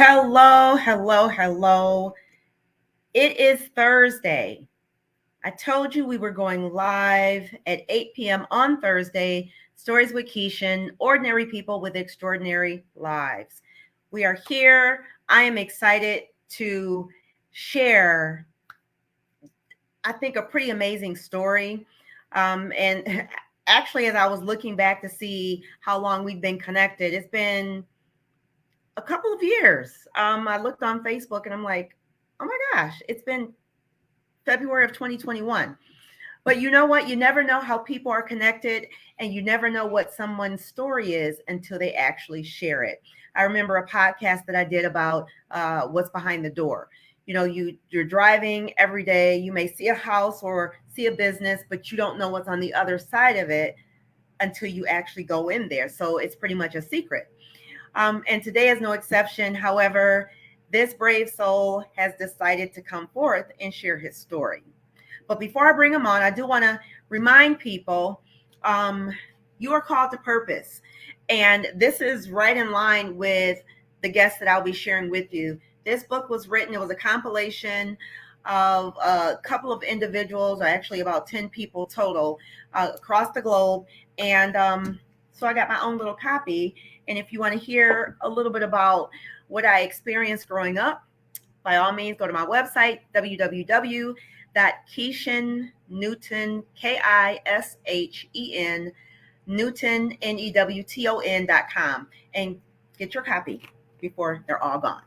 Hello, hello, hello. It is Thursday. I told you we were going live at 8 p.m. on Thursday. Stories with Kishen, ordinary people with extraordinary lives. We are here. I am excited to share, I think, a pretty amazing story. And actually, as I was looking back to see how long we've been connected, it's been a couple of years. I looked on Facebook and I'm like, oh my gosh, it's been February of 2021. But you know what? You never know how people are connected, and you never know what someone's story is until they actually share it. I remember a podcast that I did about what's behind the door. You're driving every day. You may see a house or see a business, but you don't know what's on the other side of it until you actually go in there. So it's pretty much a secret. And today is no exception. However, this brave soul has decided to come forth and share his story. But before I bring him on, I do want to remind people you are called to purpose. And this is right in line with the guests that I'll be sharing with you. This book was written, it was a compilation of a couple of individuals, or actually about 10 people total across the globe. And so I got my own little copy. And if you want to hear a little bit about what I experienced growing up, by all means, go to my website, www.KishenNewton, Kishen, Newton, Newton.com, and get your copy before they're all gone.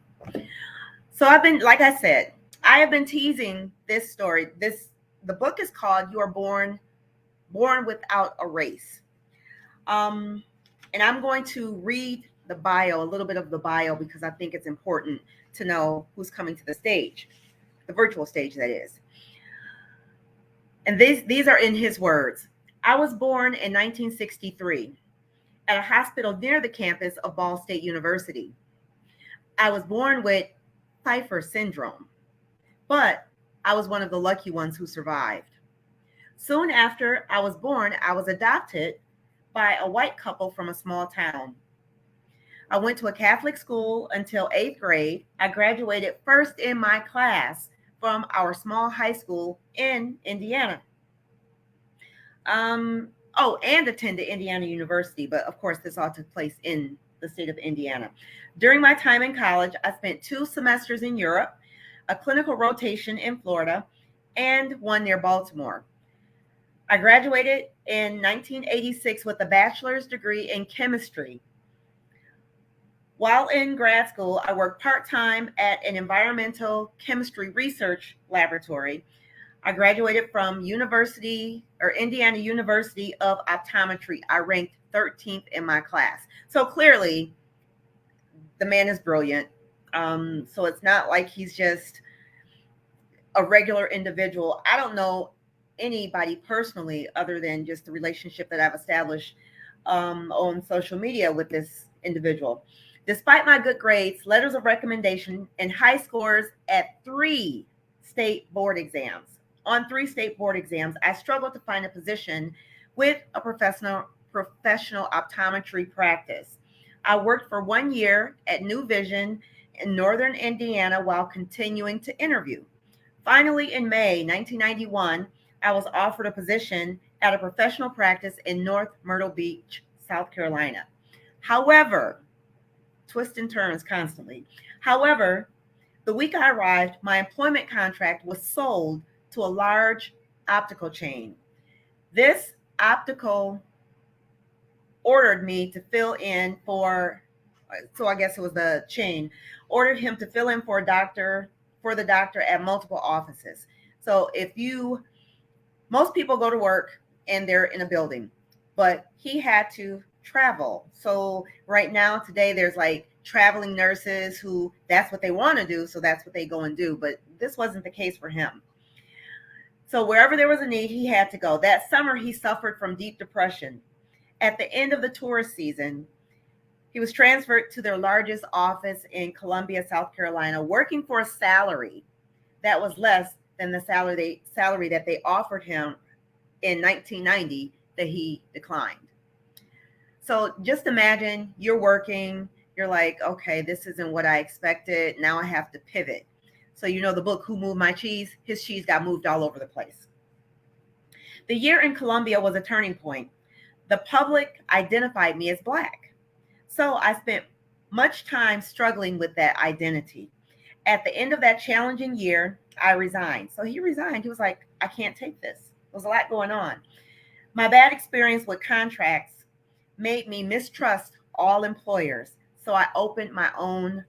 So like I said, I have been teasing this story. The book is called You Are Born Without a Race. And I'm going to read the bio, a little bit of the bio, because I think it's important to know who's coming to the stage, the virtual stage, that is. And these are in his words. I was born in 1963 at a hospital near the campus of Ball State University. I was born with Pfeiffer Syndrome, but I was one of the lucky ones who survived. Soon after I was born, I was adopted by a white couple from a small town. I went to a Catholic school until 8th grade. I graduated first in my class from our small high school in Indiana. And attended Indiana University, but of course this all took place in the state of Indiana. During my time in college, I spent 2 semesters in Europe, a clinical rotation in Florida, and one near Baltimore. I graduated in 1986 with a bachelor's degree in chemistry. While in grad school, I worked part-time at an environmental chemistry research laboratory. I graduated from Indiana University of Optometry. I ranked 13th in my class. So clearly, the man is brilliant. So it's not like he's just a regular individual. I don't know anybody personally other than just the relationship that I've established on social media with this individual. Despite my good grades, letters of recommendation, and high scores at 3 state board exams, I struggled to find a position with a professional optometry practice. I worked for 1 year at NuVision in northern Indiana while continuing to interview. Finally, in May 1991, I was offered a position at a professional practice in North Myrtle Beach, South Carolina. However, twists and turns constantly. However, the week I arrived, my employment contract was sold to a large optical chain. This optical ordered me to fill in for, so I guess it was the chain, ordered him to fill in for the doctor at multiple offices. So most people go to work and they're in a building, but he had to travel. So right now, today, there's like traveling nurses who that's what they want to do. So that's what they go and do. But this wasn't the case for him. So wherever there was a need, he had to go. That summer, he suffered from deep depression. At the end of the tourist season, he was transferred to their largest office in Columbia, South Carolina, working for a salary that was less than the salary that they offered him in 1990 that he declined. So just imagine you're working, you're like, okay, this isn't what I expected. Now I have to pivot. So, you know, the book, Who Moved My Cheese? His cheese got moved all over the place. The year in Columbia was a turning point. The public identified me as Black. So I spent much time struggling with that identity. At the end of that challenging year, I resigned. So he resigned. He was like, I can't take this. There was a lot going on. My bad experience with contracts made me mistrust all employers. So I opened my own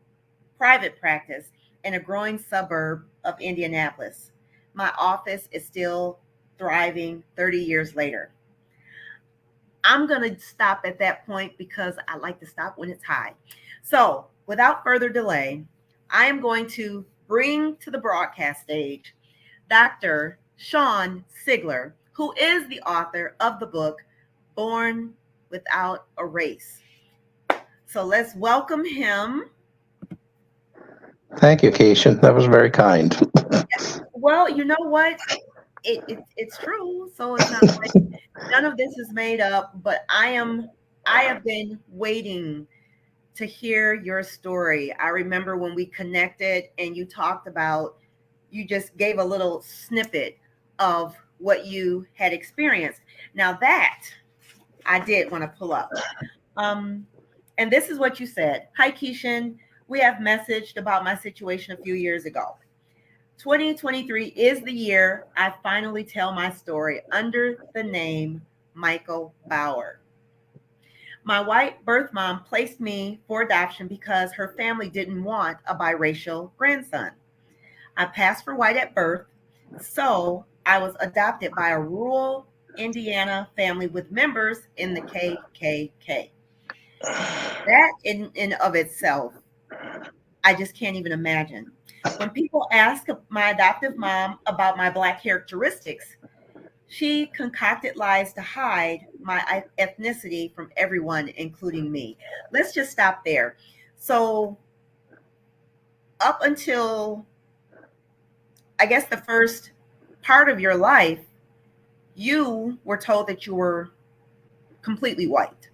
private practice in a growing suburb of Indianapolis. My office is still thriving 30 years later. I'm going to stop at that point because I like to stop when it's high. So, without further delay, I am going to bring to the broadcast stage Dr. Shawn Sigler, who is the author of the book Born Without a Race. So, let's welcome him. Thank you, Kishen. That was very kind. Well, you know what? It's true. So, it's not like none of this is made up, but I have been waiting to hear your story. I remember when we connected and you talked about, you just gave a little snippet of what you had experienced. Now that I did want to pull up. Um, and this is what you said. Hi, Kishen. We have messaged about my situation a few years ago. 2023 is the year I finally tell my story under the name Michael Bauer. My white birth mom placed me for adoption because her family didn't want a biracial grandson. I passed for white at birth, so I was adopted by a rural Indiana family with members in the KKK. That in of itself, I just can't even imagine. When people ask my adoptive mom about my Black characteristics, she concocted lies to hide my ethnicity from everyone, including me. Let's just stop there. So, up until I guess the first part of your life, you were told that you were completely white.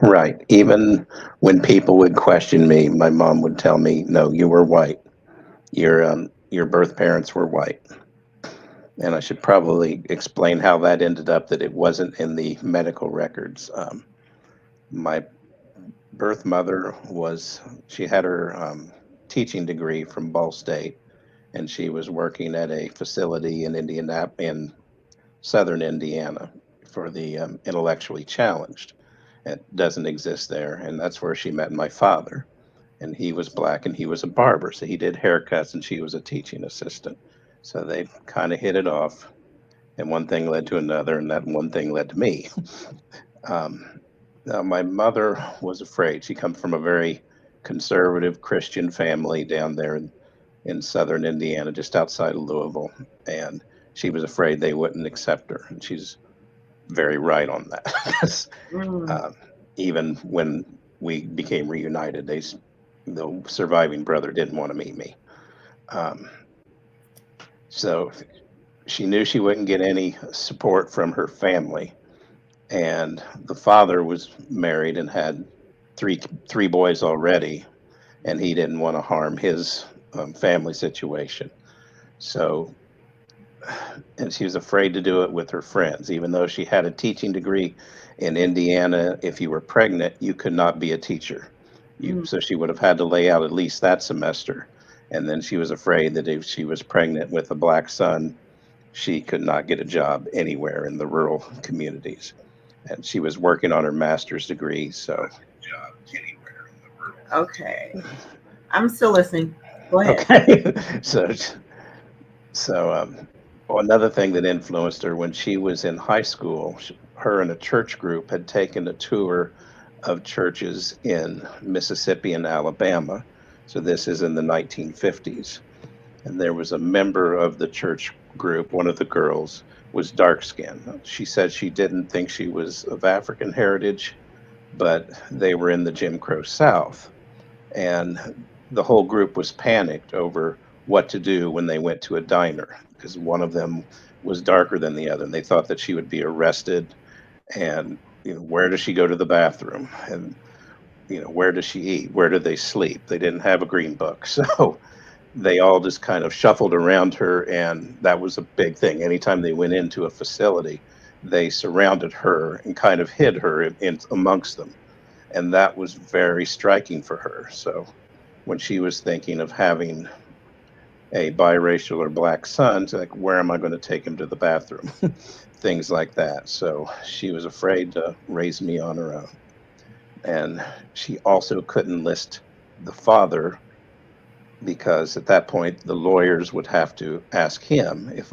Right. Even when people would question me, my mom would tell me, "No, you were white. Your birth parents were white." And I should probably explain how that ended up. That it wasn't in the medical records. My birth mother was she had her teaching degree from Ball State, and she was working at a facility in in southern Indiana for the intellectually challenged. It doesn't exist there, and that's where she met my father. And he was Black, and he was a barber, so he did haircuts, and she was a teaching assistant. So they kind of hit it off, and one thing led to another, and that one thing led to me. Um, Now, my mother was afraid. She comes from a very conservative Christian family down there in southern Indiana, just outside of Louisville, and she was afraid they wouldn't accept her. And she's very right on that. Mm, um, Even when we became reunited, the surviving brother didn't want to meet me. Um, so she knew she wouldn't get any support from her family, and the father was married and had three boys already, and he didn't want to harm his family situation. So, and she was afraid to do it with her friends, even though she had a teaching degree in Indiana. If you were pregnant, you could not be a teacher. mm. So she would have had to lay out at least that semester. And then she was afraid that if she was pregnant with a Black son, she could not get a job anywhere in the rural communities. And she was working on her master's degree. So, Okay. I'm still listening. Go ahead. okay. So, well, another thing that influenced her when she was in high school, her and a church group had taken a tour of churches in Mississippi and Alabama. So this is in the 1950s. And there was a member of the church group, one of the girls, was dark skinned. She said she didn't think she was of African heritage, but they were in the Jim Crow South. And the whole group was panicked over what to do when they went to a diner because one of them was darker than the other, and they thought that she would be arrested. And where does she go to the bathroom? And where does she eat? Where do they sleep? They didn't have a green book. So they all just kind of shuffled around her. And that was a big thing. Anytime they went into a facility, they surrounded her and kind of hid her in amongst them. And that was very striking for her. So when she was thinking of having a biracial or black son, it's like, where am I going to take him to the bathroom? Things like that. So she was afraid to raise me on her own. And she also couldn't list the father because at that point the lawyers would have to ask him if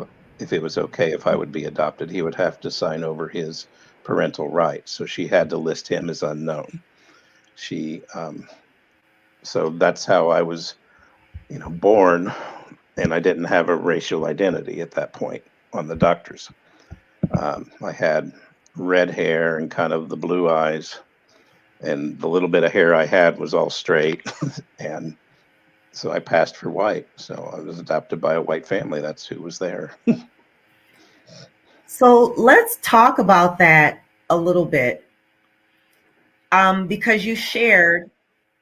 it was okay if I would be adopted. He would have to sign over his parental rights. So she had to list him as unknown. She So that's how I was, born, and I didn't have a racial identity at that point on the doctors. I had red hair and kind of the blue eyes, and the little bit of hair I had was all straight, and so I passed for white. So I was adopted by a white family. That's who was there. So let's talk about that a little bit, because you shared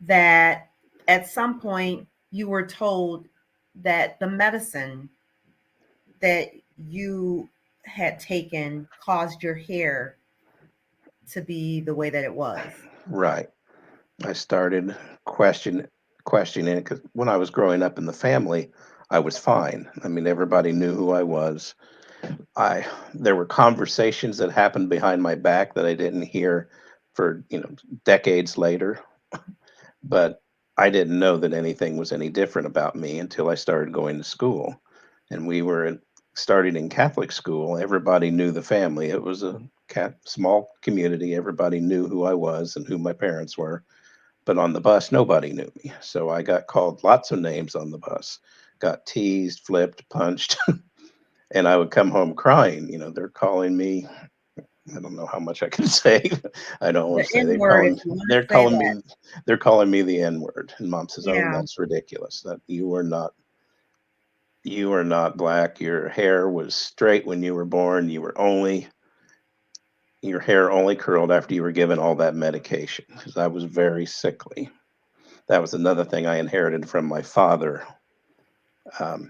that at some point you were told that the medicine that you had taken caused your hair to be the way that it was. Right. I started question questioning it because when I was growing up in the family, I was fine. I mean, everybody knew who I was. I There were conversations that happened behind my back that I didn't hear for, decades later, but I didn't know that anything was any different about me until I started going to school. And we were starting in Catholic school. Everybody knew the family. It was a small community. Everybody knew who I was and who my parents were. But on the bus, nobody knew me. So I got called lots of names on the bus, got teased, flipped, punched, and I would come home crying. They're calling me. I don't know how much I can say. I don't want The to say N word, if you want to say that. they're calling me the N word. And mom says, "Oh, Yeah. that's ridiculous. That you are not black. Your hair was straight when you were born. Your hair only curled after you were given all that medication." Because I was very sickly. That was another thing I inherited from my father.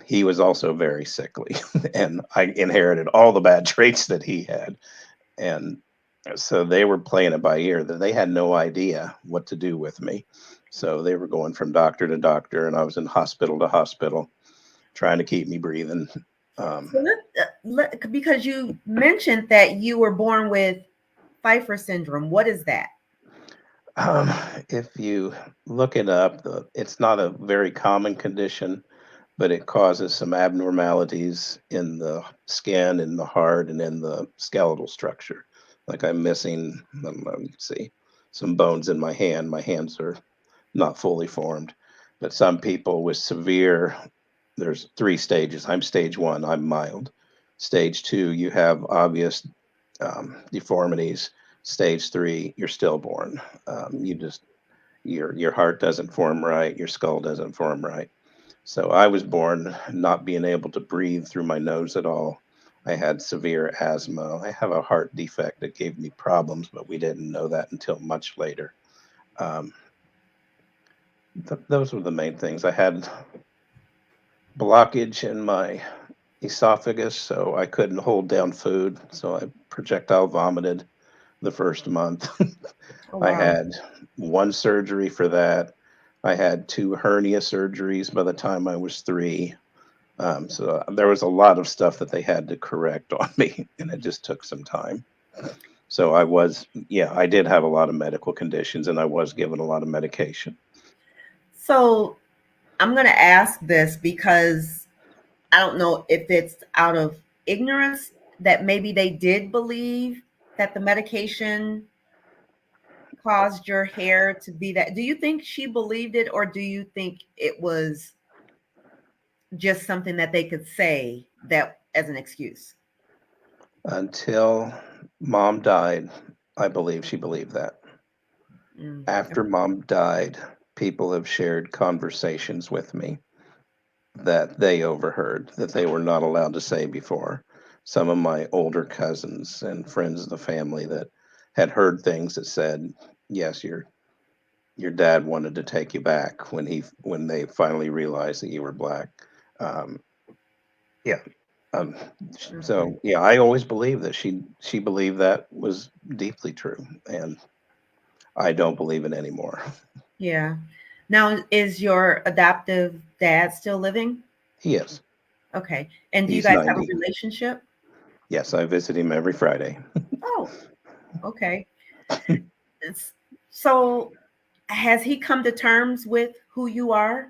He was also very sickly, and I inherited all the bad traits that he had. And so they were playing it by ear. That they had no idea what to do with me. So they were going from doctor to doctor, and I was in hospital to hospital trying to keep me breathing. Um, So because you mentioned that you were born with Pfeiffer syndrome. What is that? um, if you look it up, it's not a very common condition, but it causes some abnormalities in the skin, in the heart, and in the skeletal structure. Like I'm missing, I don't know, you can see some bones in my hand. My hands are not fully formed. But some people with severe, there's three stages. I'm stage one, I'm mild. Stage two, you have obvious deformities. Stage three, you're stillborn. You just your heart doesn't form right, your skull doesn't form right. So I was born not being able to breathe through my nose at all. I had severe asthma. I have a heart defect that gave me problems, but we didn't know that until much later. Um, those were the main things. I had blockage in my esophagus, so I couldn't hold down food. So I projectile vomited the first month. Oh, I wow. had one surgery for that. I had two hernia surgeries by the time I was three. So there was a lot of stuff that they had to correct on me, and it just took some time. So yeah, I did have a lot of medical conditions, and I was given a lot of medication. So I'm going to ask this because I don't know if it's out of ignorance that maybe they did believe that the medication caused your hair to be that. Do you think she believed it, or do you think it was just something that they could say that as an excuse? Until mom died, I believe she believed that. Mm. After mom died, people have shared conversations with me that they overheard that they were not allowed to say before. Some of my older cousins and friends of the family that had heard things that said, yes, your dad wanted to take you back when they finally realized that you were black. Um, yeah. Um, Okay. so yeah, I always believed that she believed that was deeply true, and I don't believe it anymore. Yeah. Now, is your adoptive dad still living? He is. Okay. And do you He's guys have a 90. relationship? Yes, I visit him every Friday. Oh, okay. It's, so has he come to terms with who you are?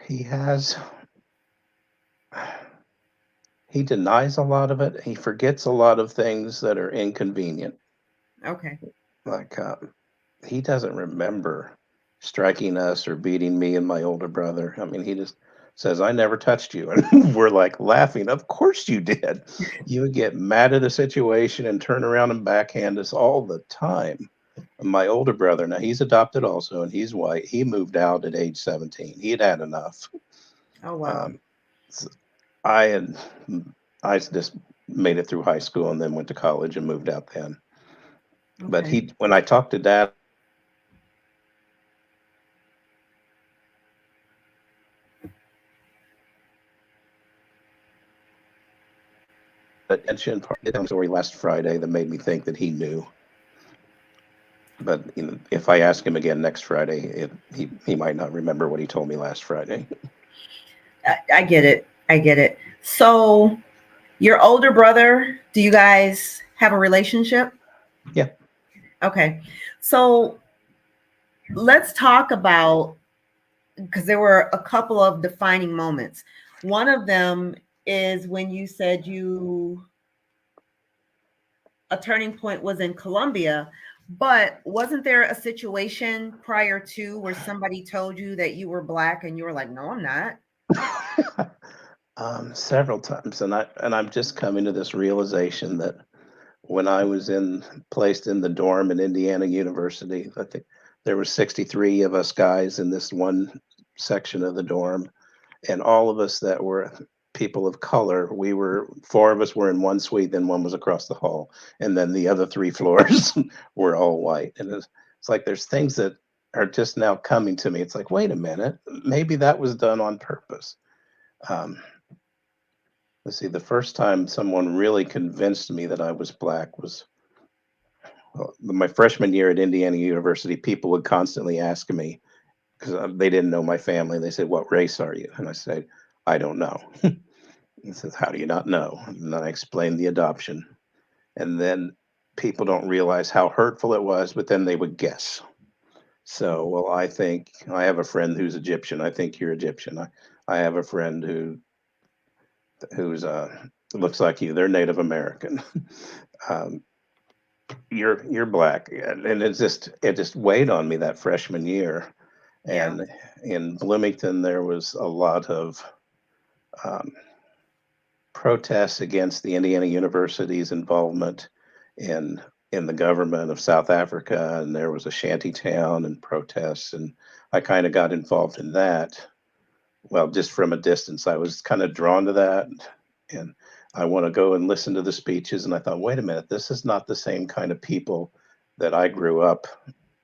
He has. He denies a lot of it. He forgets a lot of things that are inconvenient. Okay. Like he doesn't remember striking us or beating me and my older brother. I mean, he just says, "I never touched you," and we're like laughing. Of course you did. You would get mad at a situation and turn around and backhand us all the time. My older brother, now he's adopted also, and he's white. He moved out at age 17. He had had enough. Oh, wow. Um, s- I had, I just made it through high school and then went to college and moved out then. But Okay. when I talked to dad, attention part of the story last Friday that made me think that he knew. But if I ask him again next Friday, he might not remember what he told me last Friday. I get it. I get it. So, your older brother, do you guys have a relationship? Yeah. Okay. So, let's talk about, because there were a couple of defining moments. One of them is when you said a turning point was in Colombia, but wasn't there a situation prior to where somebody told you that you were black and you were like, "No, I'm not." Several times, and I'm just coming to this realization that when I was placed in the dorm in Indiana University, I think there were 63 of us guys in this one section of the dorm, and all of us that were people of color, we were four of us were in one suite, then one was across the hall, and then the other three floors were all white. And it's like there's things that are just now coming to me. It's like, wait a minute, maybe that was done on purpose. Um, let's see, the first time someone really convinced me that I was black was my freshman year at Indiana University. People would constantly ask me because they didn't know my family. They said, "What race are you?" And I said, "I don't know." He says, "How do you not know?" And then I explained the adoption. And then people don't realize how hurtful it was, but then they would guess. So, well, I think I have a friend who's Egyptian. I think you're Egyptian. I have a friend who's looks like you. They're Native American. um, you're black, and it just weighed on me that freshman year. Yeah. And in Bloomington, there was a lot of um, protests against the Indiana University's involvement in in the government of South Africa, and there was a shanty town and protests, and I kind of got involved in that. Well, just from a distance, I was kind of drawn to that, and I want to go and listen to the speeches. And I thought, wait a minute, this is not the same kind of people that I grew up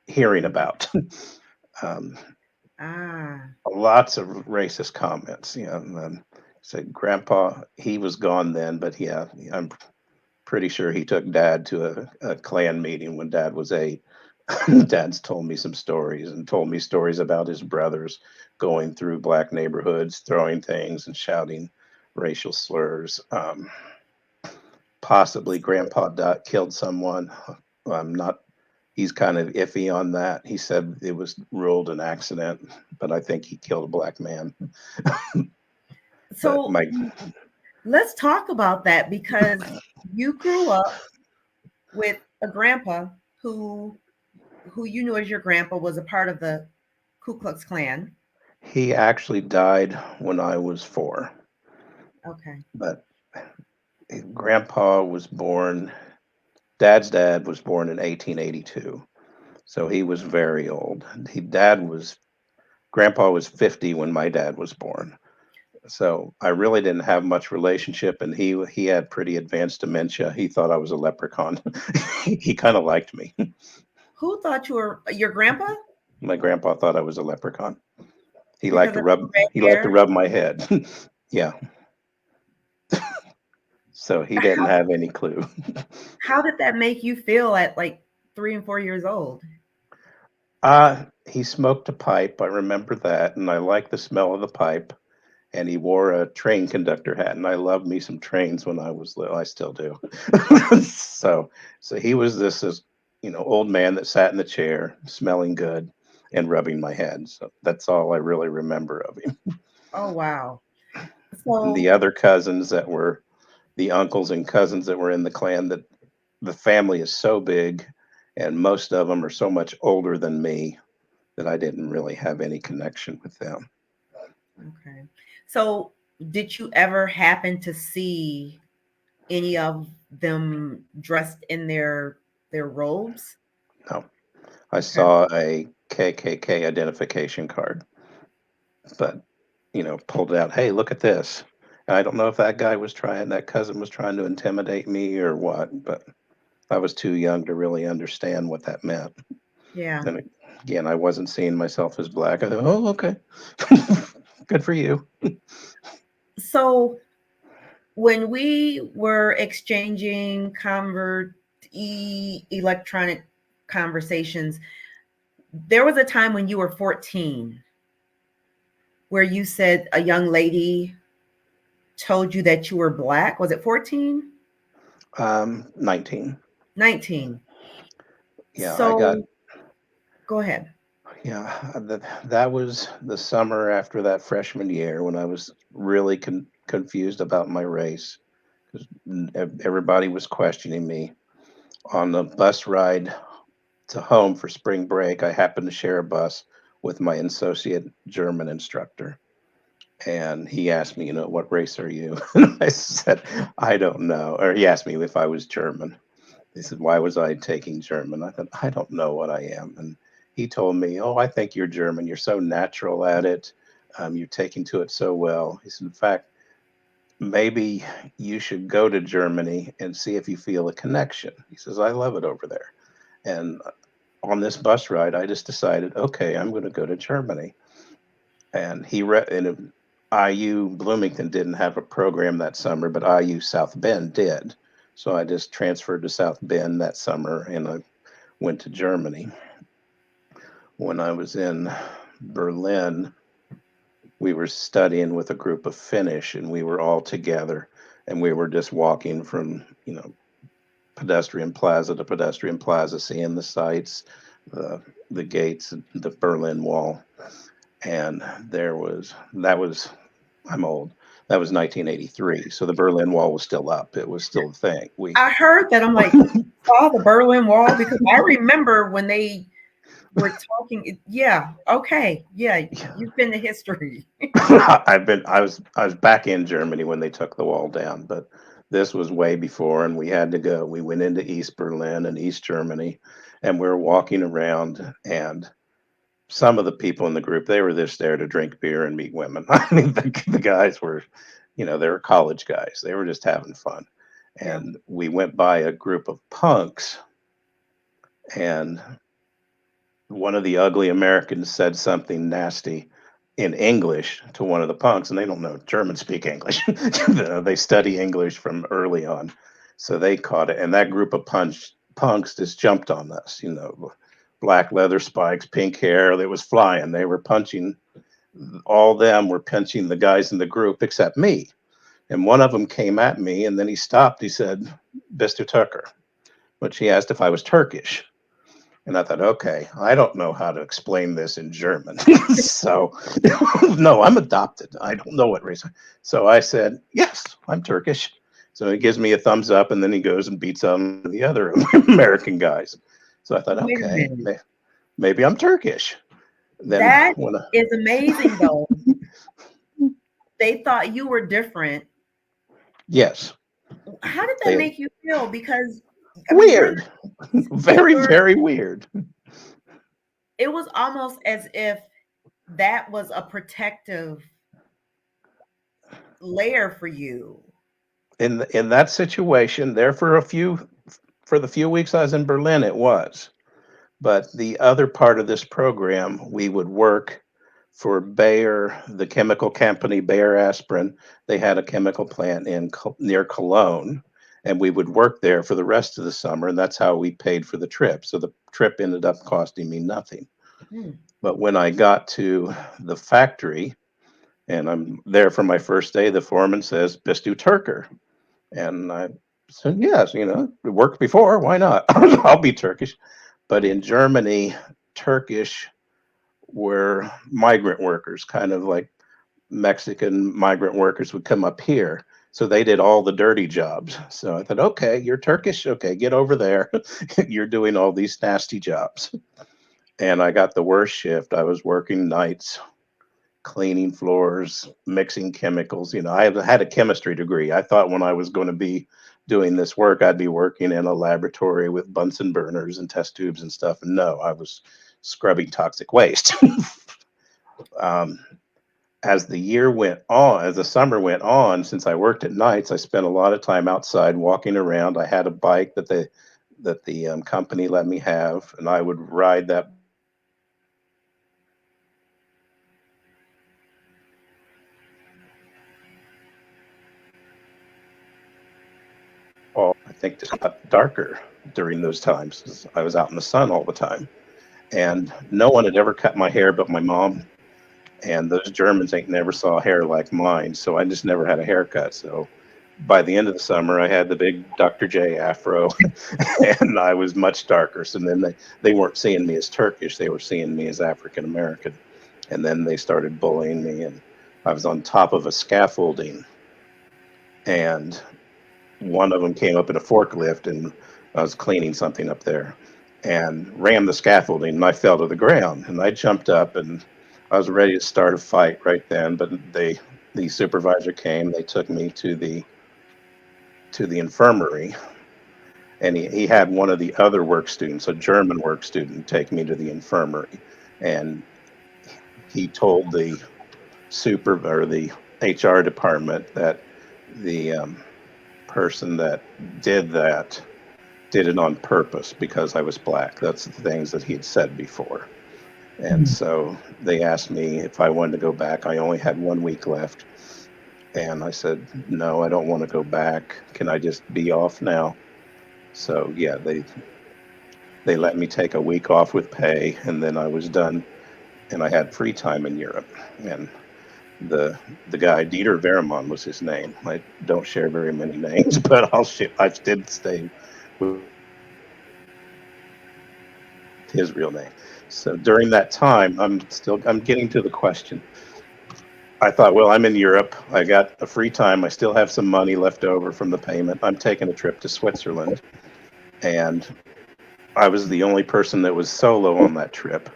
hearing about. um, Ah. Lots of racist comments. Said Grandpa, he was gone then, but yeah, I'm pretty sure he took Dad to a Klan meeting when Dad was 8. Dad's told me some stories and told me stories about his brothers going through black neighborhoods, throwing things and shouting racial slurs. Possibly Grandpa killed someone. I'm not. He's kind of iffy on that. He said it was ruled an accident, but I think he killed a black man. But So my let's talk about that, because you grew up with a grandpa who who you knew as your grandpa was a part of the Ku Klux Klan. he actually died when I was 4, Okay. but Grandpa was born. Dad's dad was born in 1882, so he was very old. Grandpa was 50 when my dad was born. So I really didn't have much relationship, and he had pretty advanced dementia. He thought I was a leprechaun. He kind of liked me. Who thought you were your grandpa My grandpa thought I was a leprechaun. He liked because to of rub the red he liked to hair? rub my head. Yeah, so he didn't How have any clue. how did that make you feel at like 3 and 4 years old? He smoked a pipe. I remember that, and I liked the smell of the pipe. And he wore a train conductor hat, and I loved me some trains when I was little. I still do. so, so he was this old man that sat in the chair, smelling good, and rubbing my head. So that's all I really remember of him. Oh wow. And the So other cousins that were the uncles and cousins that were in the clan, that the family is so big, and most of them are so much older than me that I didn't really have any connection with them. okay. So did you ever happen to see any of them dressed in their robes? No, I Okay. saw a KKK identification card, but pulled it out. Hey, look at this. And I don't know if that cousin was trying to intimidate me or what, but I was too young to really understand what that meant. Yeah. And again, I wasn't seeing myself as black. I thought, oh, okay, good for you. So when we were exchanging electronic conversations, there was a time when you were 14 where you said a young lady told you that you were black. Was it 14? 19. 19. Yeah, I got. So go ahead. Yeah, that was the summer after that freshman year when I was really confused about my race because everybody was questioning me. On the bus ride to home for spring break, I happened to share a bus with my associate German instructor. And he asked me, what race are you? And I said, I don't know. Or he asked me if I was German. He said, why was I taking German? I thought, I don't know what I am. And he told me, oh, I think you're German. You're so natural at it. You're taking to it so well. He said, in fact, maybe you should go to Germany and see if you feel a connection. He says, I love it over there. And on this bus ride, I just decided, okay, I'm going to go to Germany. And IU Bloomington didn't have a program that summer, but IU South Bend did. So I just transferred to South Bend that summer, and I went to Germany. When I was in Berlin, we were studying with a group of Finnish, and we were all together, and we were just walking from pedestrian plaza to pedestrian plaza, seeing the sights, the gates, the Berlin Wall. And that was I'm old. That was 1983, so the Berlin Wall was still up. It was still a thing. We I heard that. I'm like, saw the Berlin Wall because I remember when they were talking. Yeah. Okay. Yeah. You've been to history. I was back in Germany when they took the wall down, but this was way before, and we had to go. We went into East Berlin and East Germany, and we were walking around, and some of the people in the group, they were just there to drink beer and meet women. I mean, the guys were, they were college guys. They were just having fun. Yeah. And we went by a group of punks, and one of the ugly Americans said something nasty in English to one of the punks, and they don't know German speak English. They study English from early on. So they caught it. And that group of punks just jumped on us, black leather spikes, pink hair that was flying. They were punching, all them were punching the guys in the group except me. And one of them came at me, and then he stopped. He said, Mr. Tucker, which he asked if I was Turkish. And I thought, okay, I don't know how to explain this in German. So, no, I'm adopted. I don't know what race. So I said, yes, I'm Turkish. So he gives me a thumbs up, and then he goes and beats on the other American guys. So I thought, Wait a okay, minute. maybe I'm Turkish. Then That when is amazing, though. They thought you were different. yes, How did that they make you feel? Because I mean, you're weird, very you're. very weird. It was almost as if that was a protective layer for you. In that situation, there for the few weeks I was in Berlin, it was. But the other part of this program, we would work for Bayer, the chemical company, Bayer Aspirin. They had a chemical plant near Cologne, and we would work there for the rest of the summer, and that's how we paid for the trip. So the trip ended up costing me nothing. Mm. But when I got to the factory and I'm there for my first day, the foreman says, "Bist du Turker?" And I said, "Yes, it worked before. Why not? I'll be Turkish." But in Germany, Turkish were migrant workers, kind of like Mexican migrant workers would come up here. So they did all the dirty jobs. So I thought, okay, you're Turkish. Okay, get over there. You're doing all these nasty jobs. And I got the worst shift. I was working nights, cleaning floors, mixing chemicals. I had a chemistry degree. I thought when I was going to be doing this work, I'd be working in a laboratory with Bunsen burners and test tubes and stuff. And no, I was scrubbing toxic waste. um, as the year went on, as the summer went on, since I worked at nights, I spent a lot of time outside walking around. I had a bike that the company let me have, and I would ride that all. I think just got darker during those times 'cause I was out in the sun all the time. And no one had ever cut my hair but my mom. And those Germans ain't never saw hair like mine. So I just never had a haircut. So by the end of the summer, I had the big Dr. J afro and I was much darker. So then they weren't seeing me as Turkish, they were seeing me as African American. And then they started bullying me. And I was on top of a scaffolding. And one of them came up in a forklift and I was cleaning something up there and rammed the scaffolding and I fell to the ground and I jumped up and I was ready to start a fight right then, but the supervisor came, they took me to the infirmary and he had one of the other work students, a German work student, take me to the infirmary and he told the super or the HR department that the person that did that did it on purpose because I was black. That's the things that he'd said before. And so they asked me if I wanted to go back. I only had 1 week left. And I said, no, I don't want to go back. Can I just be off now? So yeah, they let me take a week off with pay and then I was done and I had free time in Europe. And the guy Dieter Vereman was his name. I don't share very many names, but I did stay with his real name. So during that time, I'm getting to the question. I thought, well, I'm in Europe. I got a free time. I still have some money left over from the payment. I'm taking a trip to Switzerland, and I was the only person that was solo on that trip.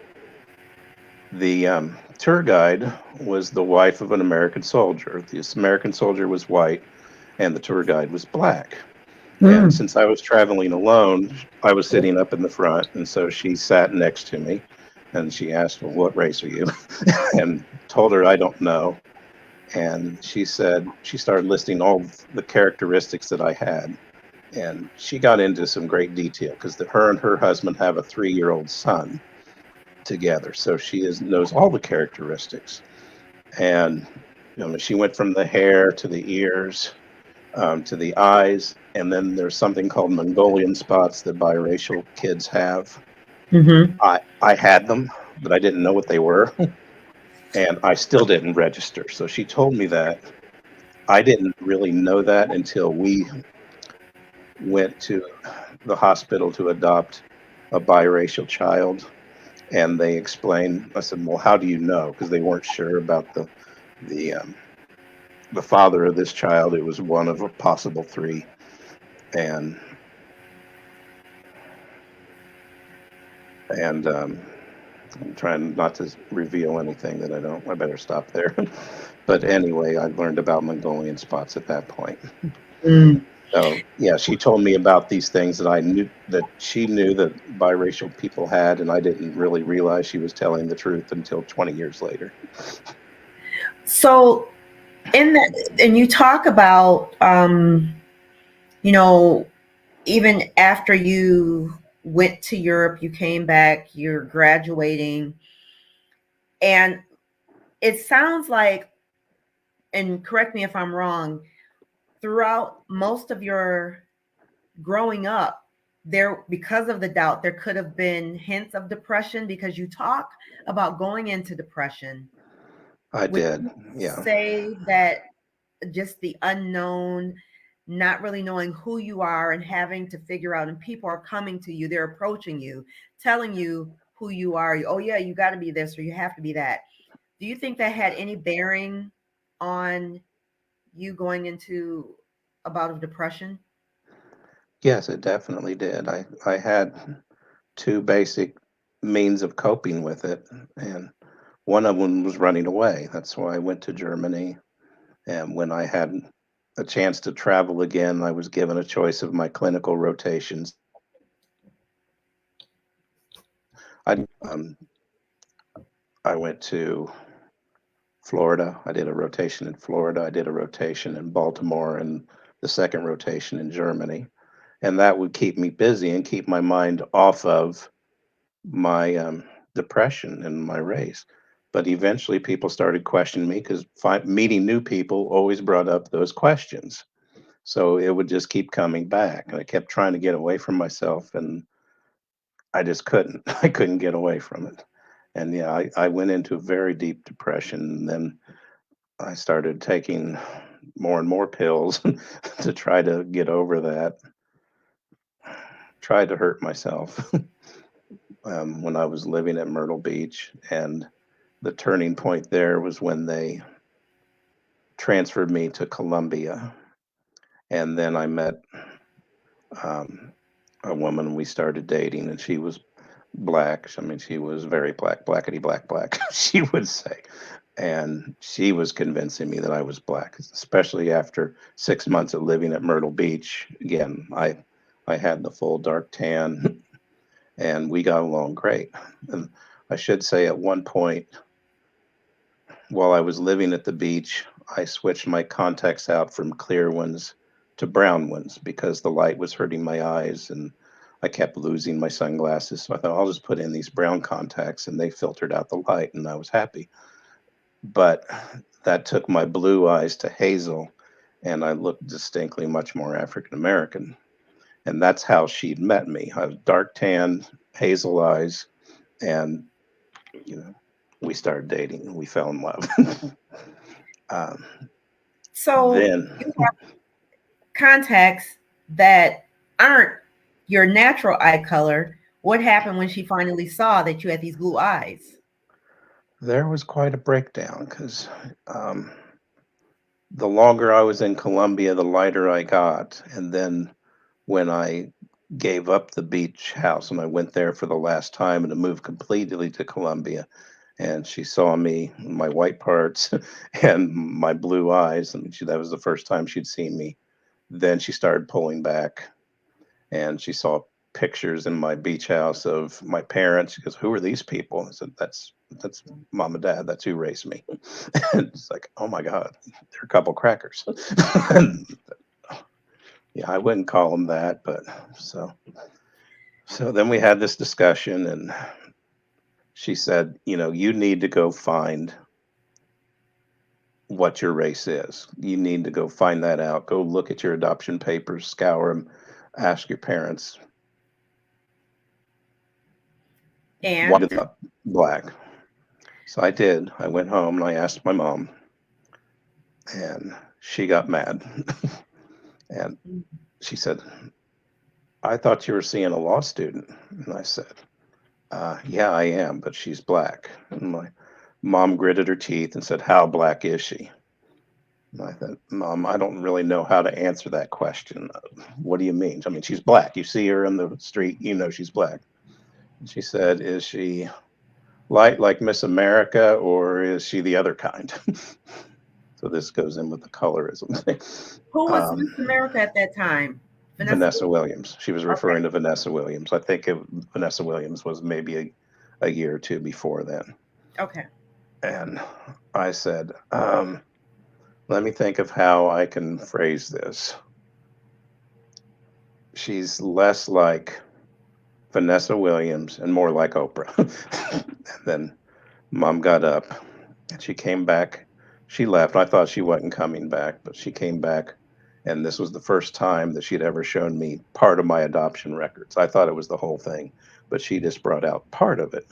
The tour guide was the wife of an American soldier. This American soldier was white, and the tour guide was black. And since I was traveling alone, I was sitting up in the front, and so she sat next to me, and she asked, "Well, what race are you?" and told her I don't know. And she started listing all the characteristics that I had, and she got into some great detail because her and her husband have a 3-year-old son together, so knows all the characteristics. And she went from the hair to the ears to the eyes, and then there's something called Mongolian spots that biracial kids have. Mm-hmm. I had them, but I didn't know what they were, and I still didn't register. So she told me that. I didn't really know that until we went to the hospital to adopt a biracial child, and they explained. I said, "Well, how do you know?" Because they weren't sure about the the father of this child. It was one of a possible three, and I'm trying not to reveal anything that I don't. I better stop there. But anyway, I learned about Mongolian spots at that point. Mm. So yeah, she told me about these things that I knew that she knew that biracial people had, and I didn't really realize she was telling the truth until 20 years later. So, in that, and you talk about, you know, even after you went to Europe, you came back, you're graduating, and it sounds like, and correct me if I'm wrong, throughout most of your growing up, there, because of the doubt, there could have been hints of depression because you talk about going into depression. I Would did. you Yeah. say that just the unknown, not really knowing who you are and having to figure out, and people are coming to you, they're approaching you, telling you who you are. Oh, yeah, you got to be this or you have to be that. Do you think that had any bearing on you going into a bout of depression? Yes, it definitely did. I had two basic means of coping with it, and one of them was running away. That's why I went to Germany. And when I had a chance to travel again, I was given a choice of my clinical rotations. I I went to Florida. I did a rotation in Florida. I did a rotation in Baltimore, and the second rotation in Germany. And that would keep me busy and keep my mind off of my depression and my race. But eventually, people started questioning me because meeting new people always brought up those questions. So it would just keep coming back, and I kept trying to get away from myself, and I just couldn't. I couldn't get away from it. And yeah, I went into a very deep depression. And then I started taking more and more pills to try to get over that. Tried to hurt myself when I was living at Myrtle Beach, and the turning point there was when they transferred me to Columbia, and then I met um, a woman. We started dating, and she was black. I mean, she was very black, blackety black, black. She would say, and she was convincing me that I was black, especially after 6 months of living at Myrtle Beach. Again, I had the full dark tan, and we got along great. And I should say, at one point, while I was living at the beach, I switched my contacts out from clear ones to brown ones because the light was hurting my eyes and I kept losing my sunglasses. So I thought I'll just put in these brown contacts and they filtered out the light and I was happy. But that took my blue eyes to hazel and I looked distinctly much more African American. And that's how she'd met me. I was dark tan, hazel eyes, and you know, we started dating and we fell in love. um, So then you have contacts that aren't your natural eye color. What happened when she finally saw that you had these blue eyes? there was quite a breakdown because um, the longer I was in Colombia, the lighter I got. And then when I gave up the beach house and I went there for the last time and to move completely to Colombia, and she saw me, my white parts and my blue eyes. I mean, that was the first time she'd seen me. Then she started pulling back and she saw pictures in my beach house of my parents. She goes, "Who are these people?" I said, "That's mom and dad. That's who raised me." And it's like, "Oh my god, they're a couple crackers." And, yeah, I wouldn't call them that, but so then we had this discussion, and she said, "You need to go find what your race is. You need to go find that out. Go look at your adoption papers, scour them, ask your parents why And did they black." So I did. I went home and I asked my mom, and she got mad. And she said, "I thought you were seeing a law student." And I said, "Yeah, I am, but she's black." And my mom gritted her teeth and said, "How black is she?" And I said, "Mom, I don't really know how to answer that question. What do you mean? I mean, she's black. You see her in the street, she's black." And she said, "Is she light like Miss America or is she the other kind?" So this goes in with the colorism thing. who was Um, Miss America at that time? Vanessa Vanessa Williams? Williams. She was Okay. referring to Vanessa Williams. I think Vanessa Williams was maybe a year or two before then. Okay. And I said, let me think of how I can phrase this. She's less like Vanessa Williams, and more like Oprah. And then mom got up and she came back. She left. I thought she wasn't coming back, but she came back. And this was the first time that she'd ever shown me part of my adoption records. I thought it was the whole thing, but she just brought out part of it.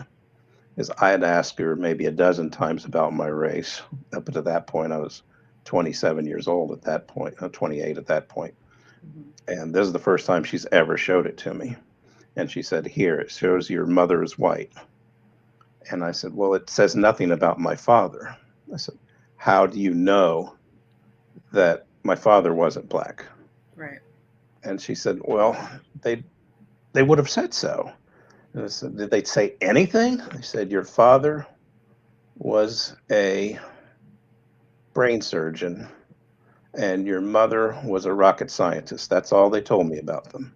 Is I had asked her maybe a dozen times about my race. Up to that point, I was 27 years old at that point, 28 at that point. Mhm. And this is the first time she's ever showed it to me. And she said, "Here, it shows your mother is white." And I said, "Well, it says nothing about my father." I said, "How do you know that my father wasn't black?" Right. And she said, "Well, they they would have said so." And I said, "Did they say anything?" They said, "Your father was a brain surgeon and your mother was a rocket scientist. That's all they told me about them."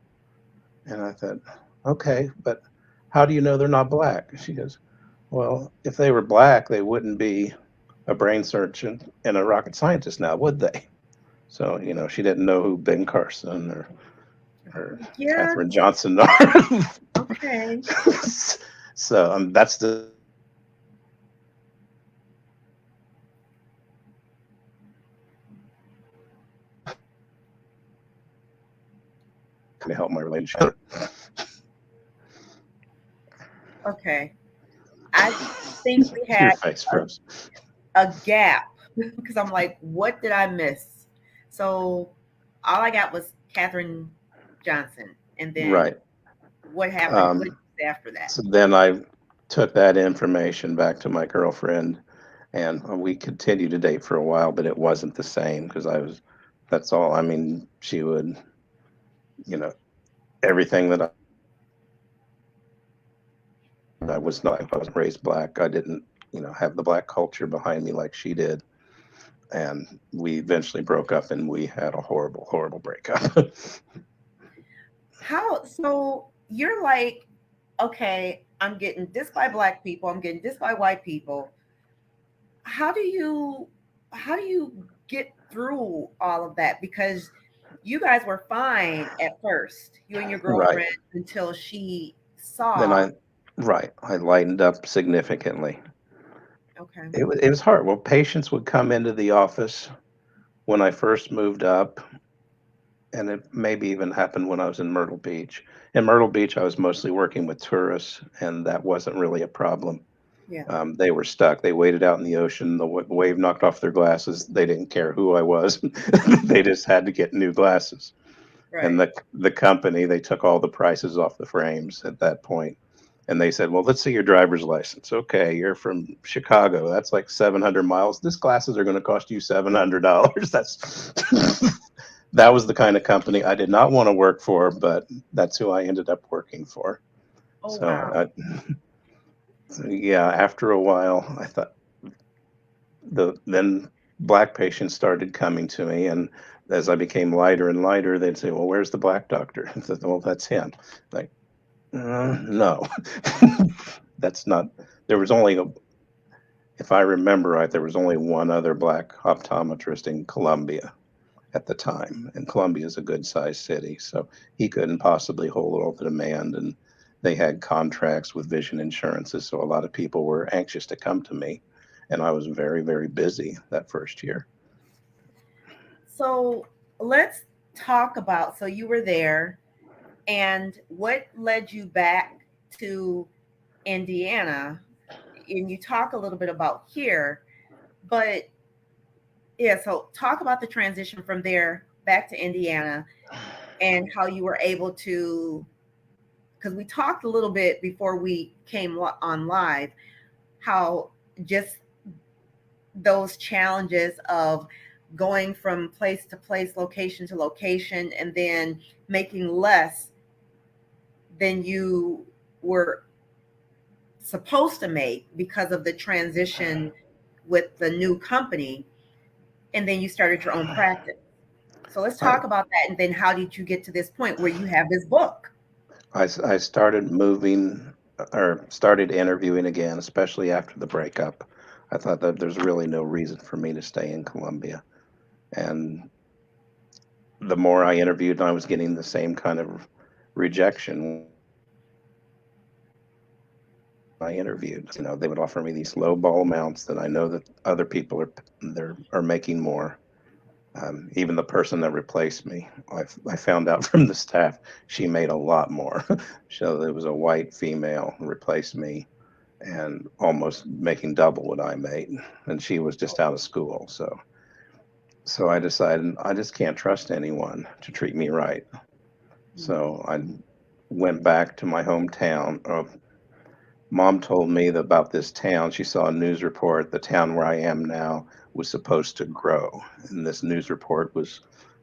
And I thought, "Okay, but how do you know they're not black?" She goes, "Well, if they were black, they wouldn't be a brain surgeon and a rocket scientist now, would they?" So, she didn't know who Ben Carson or Yeah. Katherine Johnson are. Okay. So that's the kind of help my relationship. Okay. I think we Your had face froze. a gap because I'm like, what did I miss? So all I got was Katherine Johnson, and then Right. what happened? What Um, after that? so then I took that information back to my girlfriend, and we continued to date for a while, but it wasn't the same because that's all. I mean, she would, you know, everything that I was not, I wasn't raised black. I didn't, have the black culture behind me like she did. And we eventually broke up and we had a horrible, horrible breakup. How? So you're like, okay, I'm getting this by black people. I'm getting this by white people. How do you, how do you get through all of that? Because you guys were fine at first, you and your Right. girlfriend, until she Then saw. I lightened up significantly. Okay. It was hard. Well, patients would come into the office when I first moved up, and it maybe even happened when I was in Myrtle Beach. In Myrtle Beach, I was mostly working with tourists, and that wasn't really a problem. Yeah. They were stuck. They waited out in the ocean. The wave knocked off their glasses. They didn't care who I was. They just had to get new glasses. And Right. the company, they took all the prices off the frames at that point. And they said, "Well, let's see your driver's license." "Okay, you're from Chicago. That's like 700 miles. This glasses are going to cost you $700." That's that was the kind of company I did not want to work for, but that's who I ended up working for. Oh So, wow. yeah, after a while, I thought then black patients started coming to me, and as I became lighter and lighter, they'd say, "Well, where's the black doctor?" I said, "Well, that's him." Like, no, that's not. There was only if I remember right, there was only one other black optometrist in Columbia at the time, and Columbia is a good sized city, so he couldn't possibly hold all the demand, and they had contracts with vision insurances, so a lot of people were anxious to come to me, and I was very, very busy that first year. So let's talk about, so you were there, and what led you back to Indiana? And you talk a little bit about here, but yeah, so talk about the transition from there back to Indiana and how you were able to, because we talked a little bit before we came on live, how just those challenges of going from place to place, location to location, and then making less than you were supposed to make because of the transition with the new company, and then you started your own practice. So let's I, talk about that, and then how did you get to this point where you have this book? I started moving or started interviewing again, especially after the breakup. I thought that there's really no reason for me to stay in Columbia. And the more I interviewed, I was getting the same kind of rejection. I interviewed. They would offer me these low ball amounts that I know that other people are making more. Even the person that replaced me, I found out from the staff she made a lot more. So there was a white female who replaced me and almost making double what I made, and she was just out of school. So I decided I just can't trust anyone to treat me right. So I went back to my hometown. Mom told me about this town. She saw a news report. The town where I am now was supposed to grow. And this news report was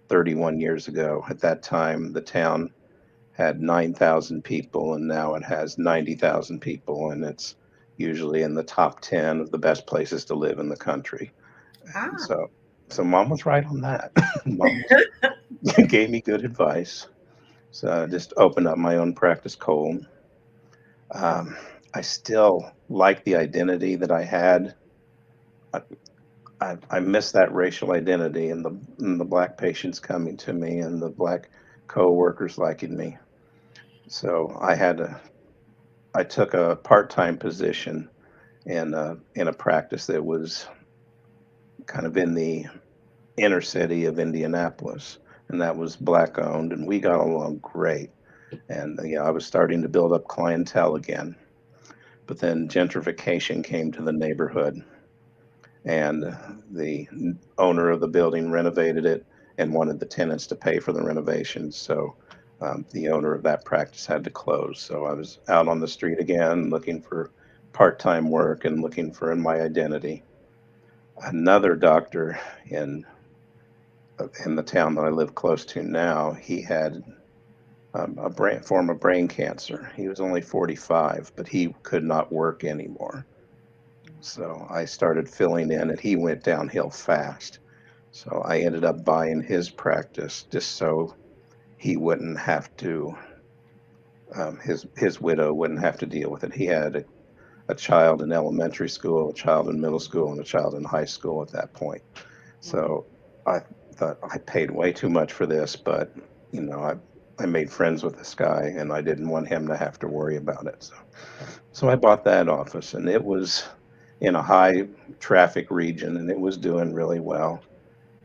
31 years ago. At that time, the town had 9,000 people, and now it has 90,000 people. And it's usually in the top 10 of the best places to live in the country. And Ah. so mom was right on that. Mom gave me good advice. So I just opened up my own practice cold. Um, I still like the identity that I had. I, I miss that racial identity and the black patients coming to me and the black co-workers liking me. So I took a part-time position in a practice that was kind of in the inner city of Indianapolis, and that was black owned, and we got along great. And I was starting to build up clientele again. But then gentrification came to the neighborhood, and the owner of the building renovated it and wanted the tenants to pay for the renovations. So the owner of that practice had to close. So I was out on the street again looking for part-time work and looking for my identity. Another doctor in in the town that I live close to now, he had a form of brain cancer. He was only 45, but he could not work anymore. So I started filling in, and he went downhill fast. So I ended up buying his practice just so he wouldn't have to, his widow wouldn't have to deal with it. He had a child in elementary school, a child in middle school, and a child in high school at that point. So I thought I paid way too much for this, but you know, I made friends with this guy, and I didn't want him to have to worry about it. So I bought that office, and it was in a high traffic region, and it was doing really well.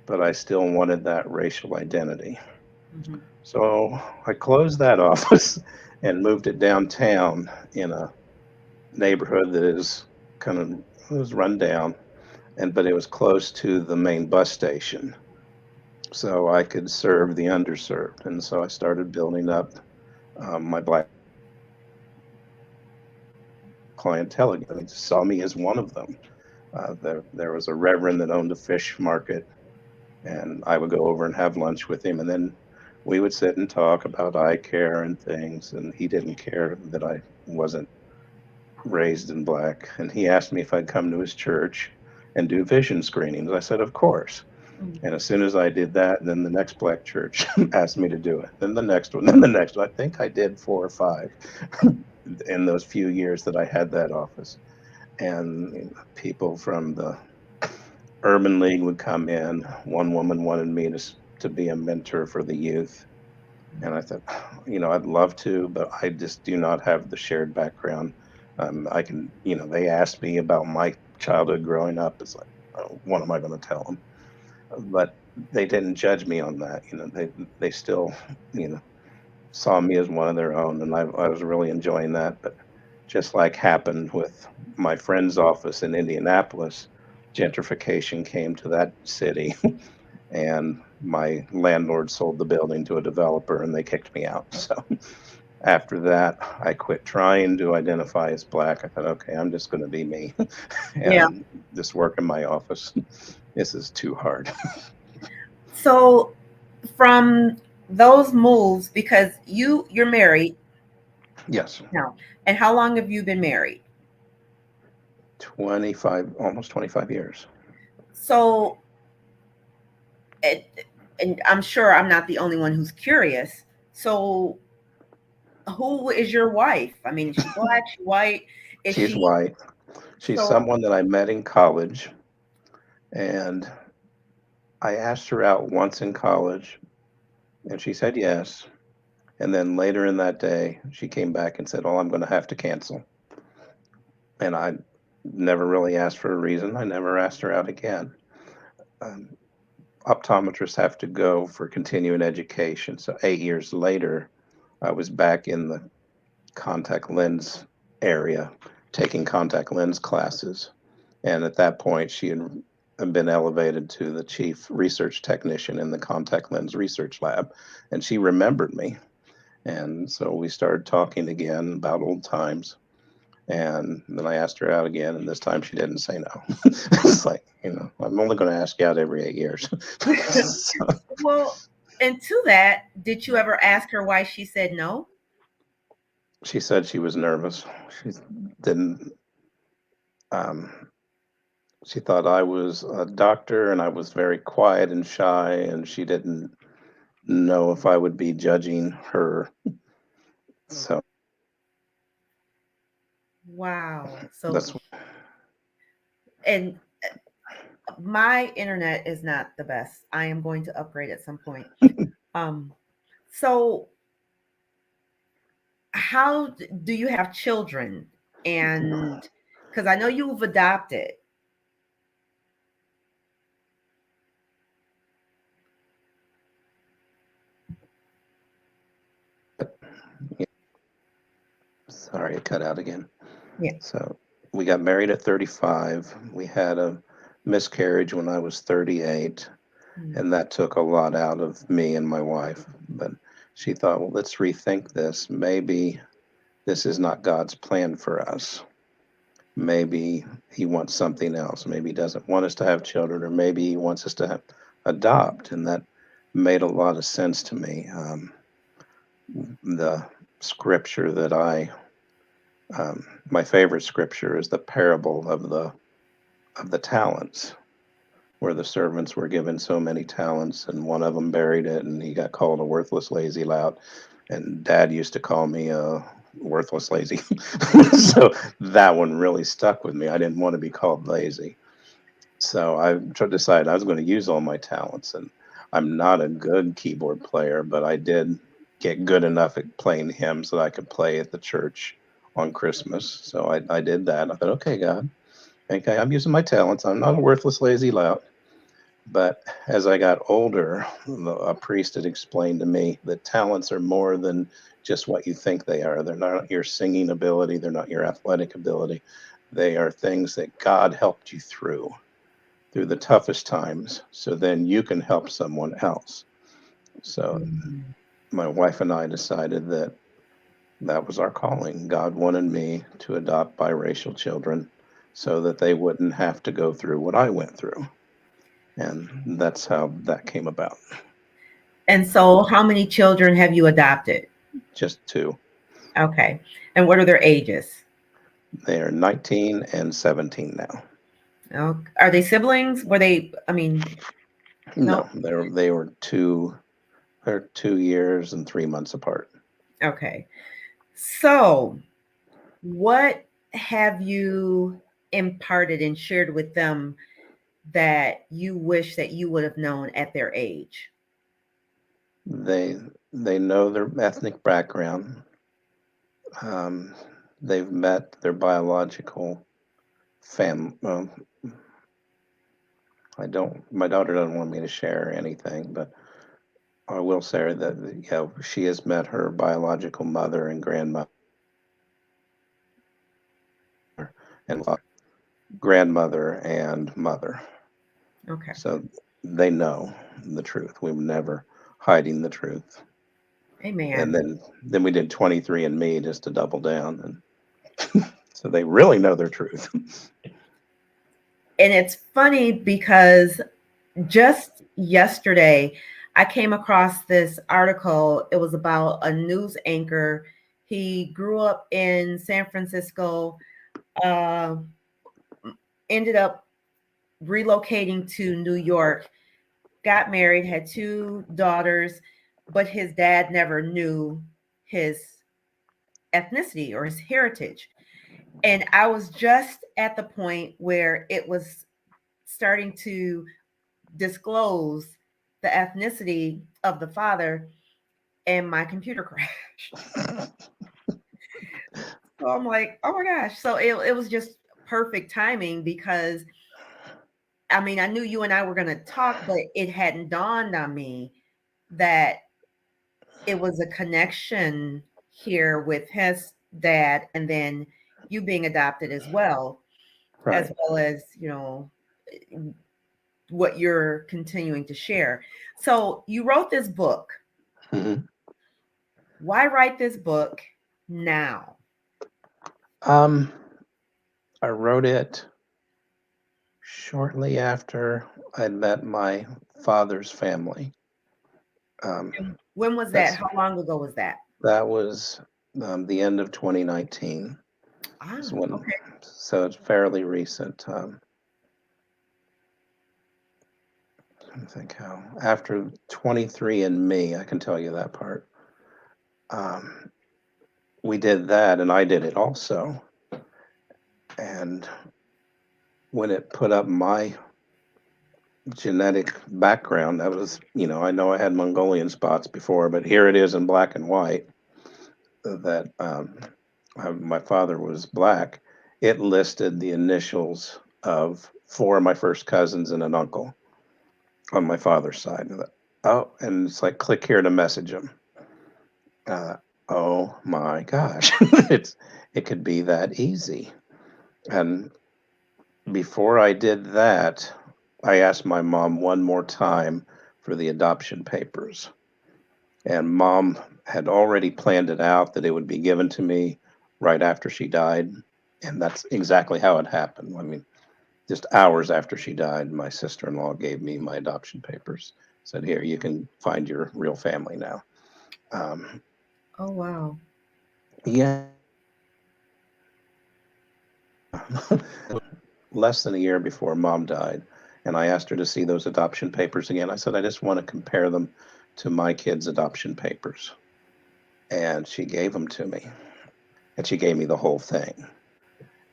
But I still wanted that racial identity. Mhm. So I closed that office and moved it downtown in a neighborhood that is kind of it was run down, and but it was close to the main bus station, so I could serve the underserved. And so I started building up my black clientele again. They saw me as one of them. There was a reverend that owned a fish market, and I would go over and have lunch with him, and then we would sit and talk about eye care and things. And he didn't care that I wasn't raised in black, and he asked me if I'd come to his church and do vision screenings. I said, of course. Mhm. And as soon as I did that, then the next black church asked me to do it. Then the next one, then the next one. I think I did 4 or 5 in those few years that I had that office. And people from the Urban League would come in. One woman wanted me to be a mentor for the youth. And I thought, I'd love to, but I just do not have the shared background. I can, they asked me about my childhood growing up. It's like, oh, what am I going to tell them? But they didn't judge me on that. They still, you know, saw me as one of their own, and I was really enjoying that. But just like happened with my friend's office in Indianapolis, gentrification came to that city, and my landlord sold the building to a developer, and they kicked me out. So after that, I quit trying to identify as black. I thought, okay, I'm just going to be me Yeah. and just work in my office. This is too hard. So from those moves, because you're married Yes. now, and how long have you been married? 25, almost 25 years. So, and, and I'm sure I'm not the only one who's curious. So, who is your wife? I mean, is she black? She white? Is She's she white. She's so? someone that I met in college, and I asked her out once in college, and she said yes. And then later in that day, she came back and said, "Oh, I'm going to have to cancel." And I never really asked for a reason. I never asked her out again. Um, Optometrists have to go for continuing education. So 8 years later, I was back in the contact lens area taking contact lens classes. And at that point, she had been elevated to the chief research technician in the contact lens research lab. And she remembered me. And so we started talking again about old times. And then I asked her out again, and this time she didn't say no. It's like, I'm only going to ask you out every 8 years. So Well, and to that, did you ever ask her why she said no? she said she was nervous. She didn't, um, she thought I was a doctor and I was very quiet and shy, and she didn't know if I would be judging her. So Wow. So, that's and my internet is not the best. I am going to upgrade at some point. Um, so how do you have children? And because I know you've adopted. sorry, it cut out again. Yeah. So we got married at 35. We had a miscarriage when I was 38, Mm. and that took a lot out of me and my wife. But she thought, well, let's rethink this. Maybe this is not God's plan for us. Maybe He wants something else. Maybe He doesn't want us to have children, or maybe He wants us to adopt. And that made a lot of sense to me. The scripture that my favorite scripture is the parable of the talents, where the servants were given so many talents, and one of them buried it, and he got called a worthless, lazy lout. And Dad used to call me a worthless, lazy. So that one really stuck with me. I didn't want to be called lazy, so I decided I was going to use all my talents. And I'm not a good keyboard player, but I did get good enough at playing hymns that I could play at the church on Christmas. So I did that. I thought, okay, God, okay, I'm using my talents. I'm not a worthless, lazy lout. But as I got older, a priest had explained to me that talents are more than just what you think they are. They're not your singing ability, they're not your athletic ability. They are things that God helped you through the toughest times, so then you can help someone else. So Mm. my wife and I decided that that was our calling. God wanted me to adopt biracial children so that they wouldn't have to go through what I went through. And that's how that came about. And so, how many children have you adopted? Just two. Okay. And what are their ages? They are 19 and 17 now. Oh, are they siblings? Were they, I mean, no? No, they were they're 2 years and 3 months apart. Okay. So, what have you imparted and shared with them that you wish that you would have known at their age? They they know their ethnic background. Um, they've met their biological family. Well, I don't. My daughter doesn't want me to share anything, but I will say that she has met her biological mother and grandmother, and grandmother and mother. Okay. So they know the truth. We were never hiding the truth. And Amen. then we did 23andMe just to double down, and so they really know their truth. And it's funny because just yesterday, I came across this article. It was about a news anchor. He grew up in San Francisco, uh, ended up relocating to New York, got married, had two daughters, but his dad never knew his ethnicity or his heritage. And I was just at the point where it was starting to disclose the ethnicity of the father, and my computer crashed. So I'm like, oh my gosh. So it was just perfect timing because I mean, I knew you and I were going to talk, but it hadn't dawned on me that it was a connection here with his dad and then you being adopted as Right. well as, what you're continuing to share. So you wrote this book. Hmm. Why write this book now? Um, I wrote it shortly after I met my father's family. Um, And when was that? that's How long ago was that? that was the end of 2019. Is Ah, when, okay. so it's fairly recent. I think how after 23 and Me, I can tell you that part. Um, we did that, and I did it also. And when it put up my genetic background, that was, I know I had Mongolian spots before, but here it is in black and white that my father was black. It listed the initials of four of my first cousins and an uncle on my father's side. Oh, and it's like, click here to message them. Uh, oh my gosh, it could be that easy. And before I did that, I asked my mom one more time for the adoption papers. And mom had already planned it out that it would be given to me right after she died. And that's exactly how it happened. I mean, just hours after she died, my sister in law gave me my adoption papers, said, Here, you can find your real family now. Um, Oh, wow. yeah. Less than a year before mom died. And I asked her to see those adoption papers again. I said, I just want to compare them to my kids' adoption papers. And she gave them to me. And she gave me the whole thing.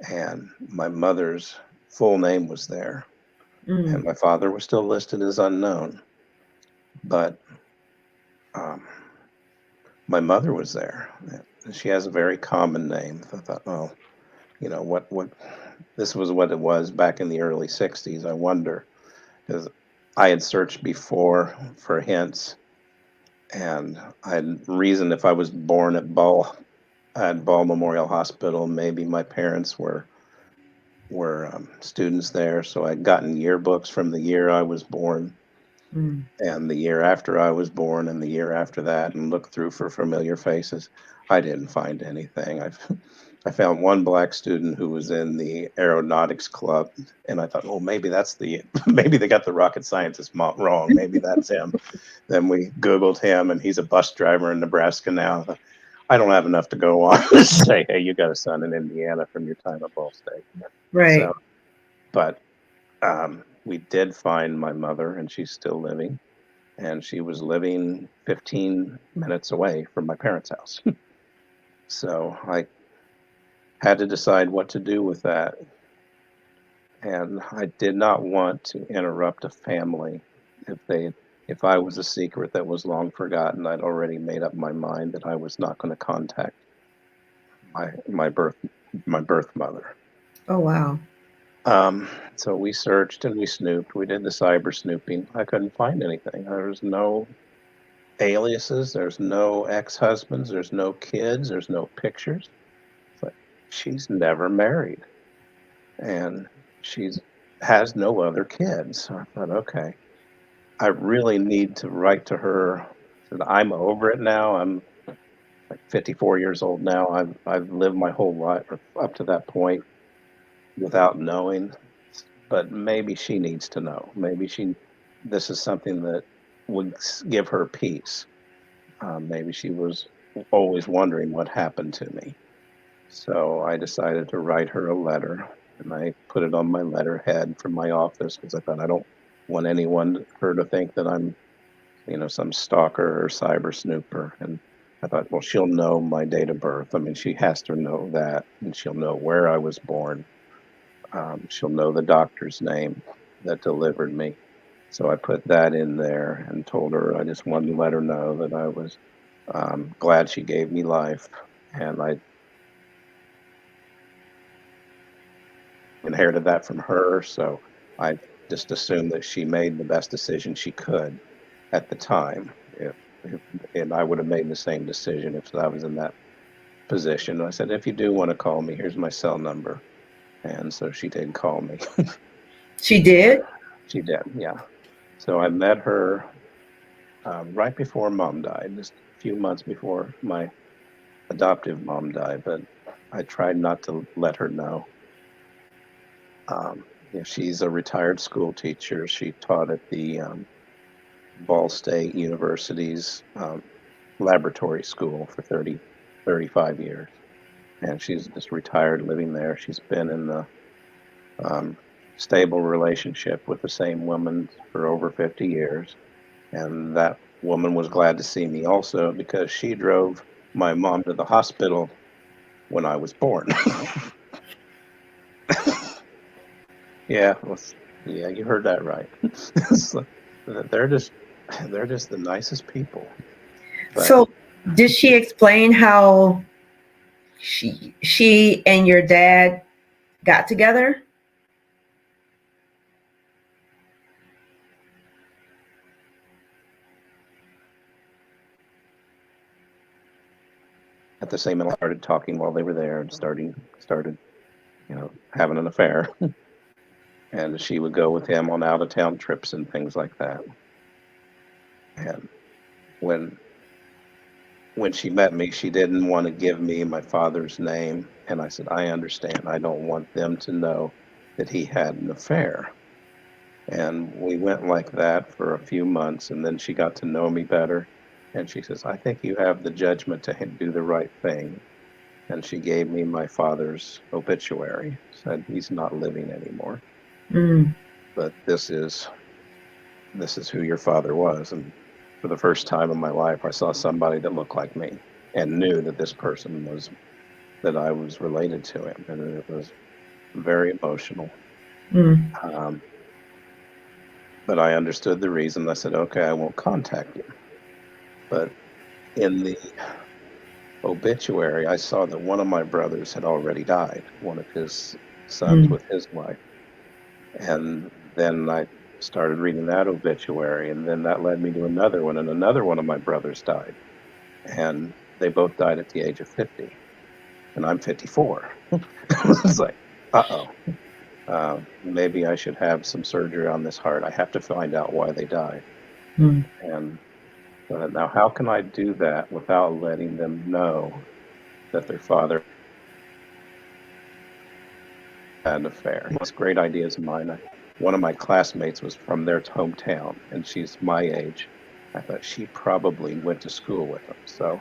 And my mother's full name was there. And Mm, my father was still listed as unknown. But um, my mother was there. And she has a very common name. I thought, oh, what, this was what it was back in the early 60s. I wonder, because I had searched before for hints, and I had reasoned if I was born at Ball Memorial Hospital, maybe my parents were students there, so I'd gotten yearbooks from the year I was born, mm, and the year after I was born, and the year after that, and looked through for familiar faces. I didn't find anything. I found one black student who was in the aeronautics club, and I thought, well, maybe that's maybe they got the rocket scientist wrong. Maybe that's him. Then we Googled him, and he's a bus driver in Nebraska now. I don't have enough to go on to say, hey, you got a son in Indiana from your time at Ball State. So, right. but we did find my mother, and she's still living, and she was living 15 minutes away from my parents' house. So I had to decide what to do with that. And I did not want to interrupt a family if I was a secret that was long forgotten. I'd already made up my mind that I was not going to contact my my birth my birth mother. Oh, wow. So we searched and we snooped. We did the cyber snooping. I couldn't find anything. There was no aliases. There's no ex-husbands. There's no kids. There's no pictures. It's like she's never married, and she's has no other kids. So I thought, okay, I really need to write to her. That I'm over it now. I'm like 54 years old now. I've lived my whole life up to that point without knowing, but maybe she needs to know. Maybe this is something that would give her peace. Maybe she was always wondering what happened to me. So I decided to write her a letter, and I put it on my letterhead from my office because I thought I don't want her to think that I'm, some stalker or cyber snooper. And I thought, well, she'll know my date of birth. I mean, she has to know that, and she'll know where I was born. She'll know the doctor's name that delivered me. So I put that in there and told her I just wanted to let her know that I was glad she gave me life, and I inherited that from her. So I just assumed that she made the best decision she could at the time. And I would have made the same decision if I was in that position. I said, if you do want to call me, here's my cell number. And so she did call me. She did? She did, yeah. So I met her right before mom died, just a few months before my adoptive mom died, but I tried not to let her know. She's a retired school teacher. She taught at the Ball State University's laboratory school for 35 years. And she's just retired living there. She's been in the um, stable relationship with the same woman for over 50 years. And that woman was glad to see me also because she drove my mom to the hospital when I was born. Yeah, well, yeah, you heard that right. So, they're just they're just the nicest people. But So, did she explain how she and your dad got together? at the same time, I started talking while they were there and started having an affair. And she would go with him on out of town trips and things like that. And when when she met me, she didn't want to give me my father's name. And I said, I understand. I don't want them to know that he had an affair. And we went like that for a few months. And then she got to know me better. And she says, I think you have the judgment to do the right thing. And she gave me my father's obituary, said he's not living anymore. Mm. But this is who your father was. And for the first time in my life, I saw somebody that looked like me and knew that this person was that I was related to him, and it was very emotional. Mm. Um, but I understood the reason. I said, okay, I won't contact you. But in the obituary, I saw that one of my brothers had already died, one of his sons Mm. with his wife. And then I started reading that obituary, and then that led me to another one, and another one of my brothers died. And they both died at the age of 50, and I'm 54. It's like, uh-oh. Maybe I should have some surgery on this heart. I have to find out why they died. Mm. And now, how can I do that without letting them know that their father had an affair? It's great ideas of mine. One of my classmates was from their hometown, and she's my age. I thought she probably went to school with them. So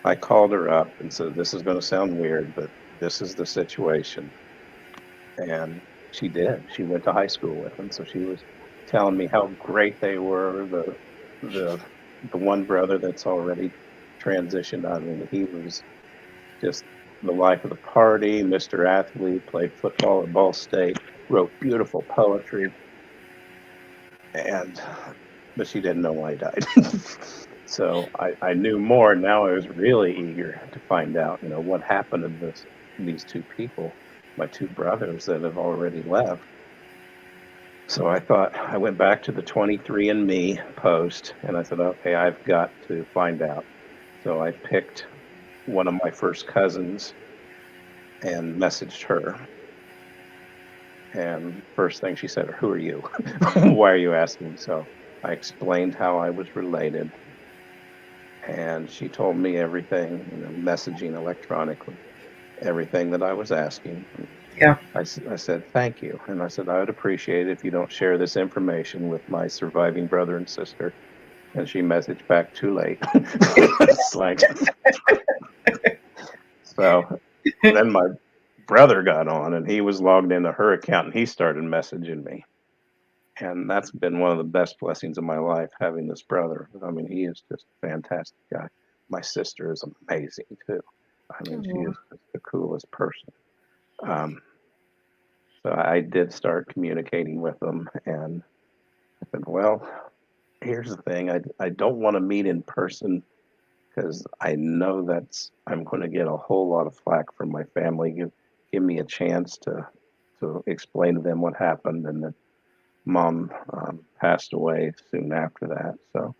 I called her up and said, this is going to sound weird, but this is the situation. And she did. She went to high school with them, so she was telling me how great they were. The the one brother that's already transitioned. I mean, he was just the life of the party. Mr. Athlete, played football at Ball State, wrote beautiful poetry, and but she didn't know why he died. So I knew more. Now I was really eager to find out, what happened to these two people, my two brothers that have already left. So I went back to the 23andMe post and I said, okay, I've got to find out. So I picked one of my first cousins and messaged her. And first thing she said, who are you? Why are you asking? So I explained how I was related. And she told me everything, messaging electronically, everything that I was asking. Yeah. I said, thank you. And I said, I would appreciate it if you don't share this information with my surviving brother and sister. And she messaged back, too late. It's like, so then my brother got on and he was logged into her account and he started messaging me. And that's been one of the best blessings of my life, having this brother. I mean, he is just a fantastic guy. My sister is amazing too. I mean, she Oh. is just the coolest person. Um, so I did start communicating with them, and I said, well, here's the thing. I don't want to meet in person because I know I'm going to get a whole lot of flack from my family. Give me a chance to explain to them what happened, and that mom passed away soon after that. So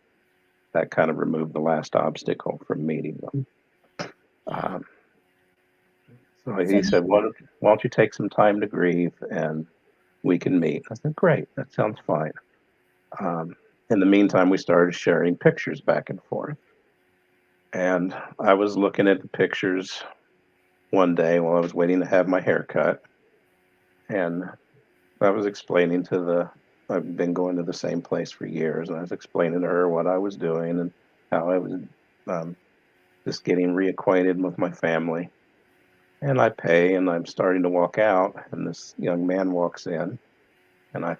that kind of removed the last obstacle from meeting them. Um, so So he said, why don't you take some time to grieve and we can meet? I said, great, that sounds fine. Um, in the meantime, we started sharing pictures back and forth. And I was looking at the pictures one day while I was waiting to have my hair cut. And I was explaining I've been going to the same place for years. And I was explaining to her what I was doing and how I was um, just getting reacquainted with my family. And I pay and I'm starting to walk out. And this young man walks in. And I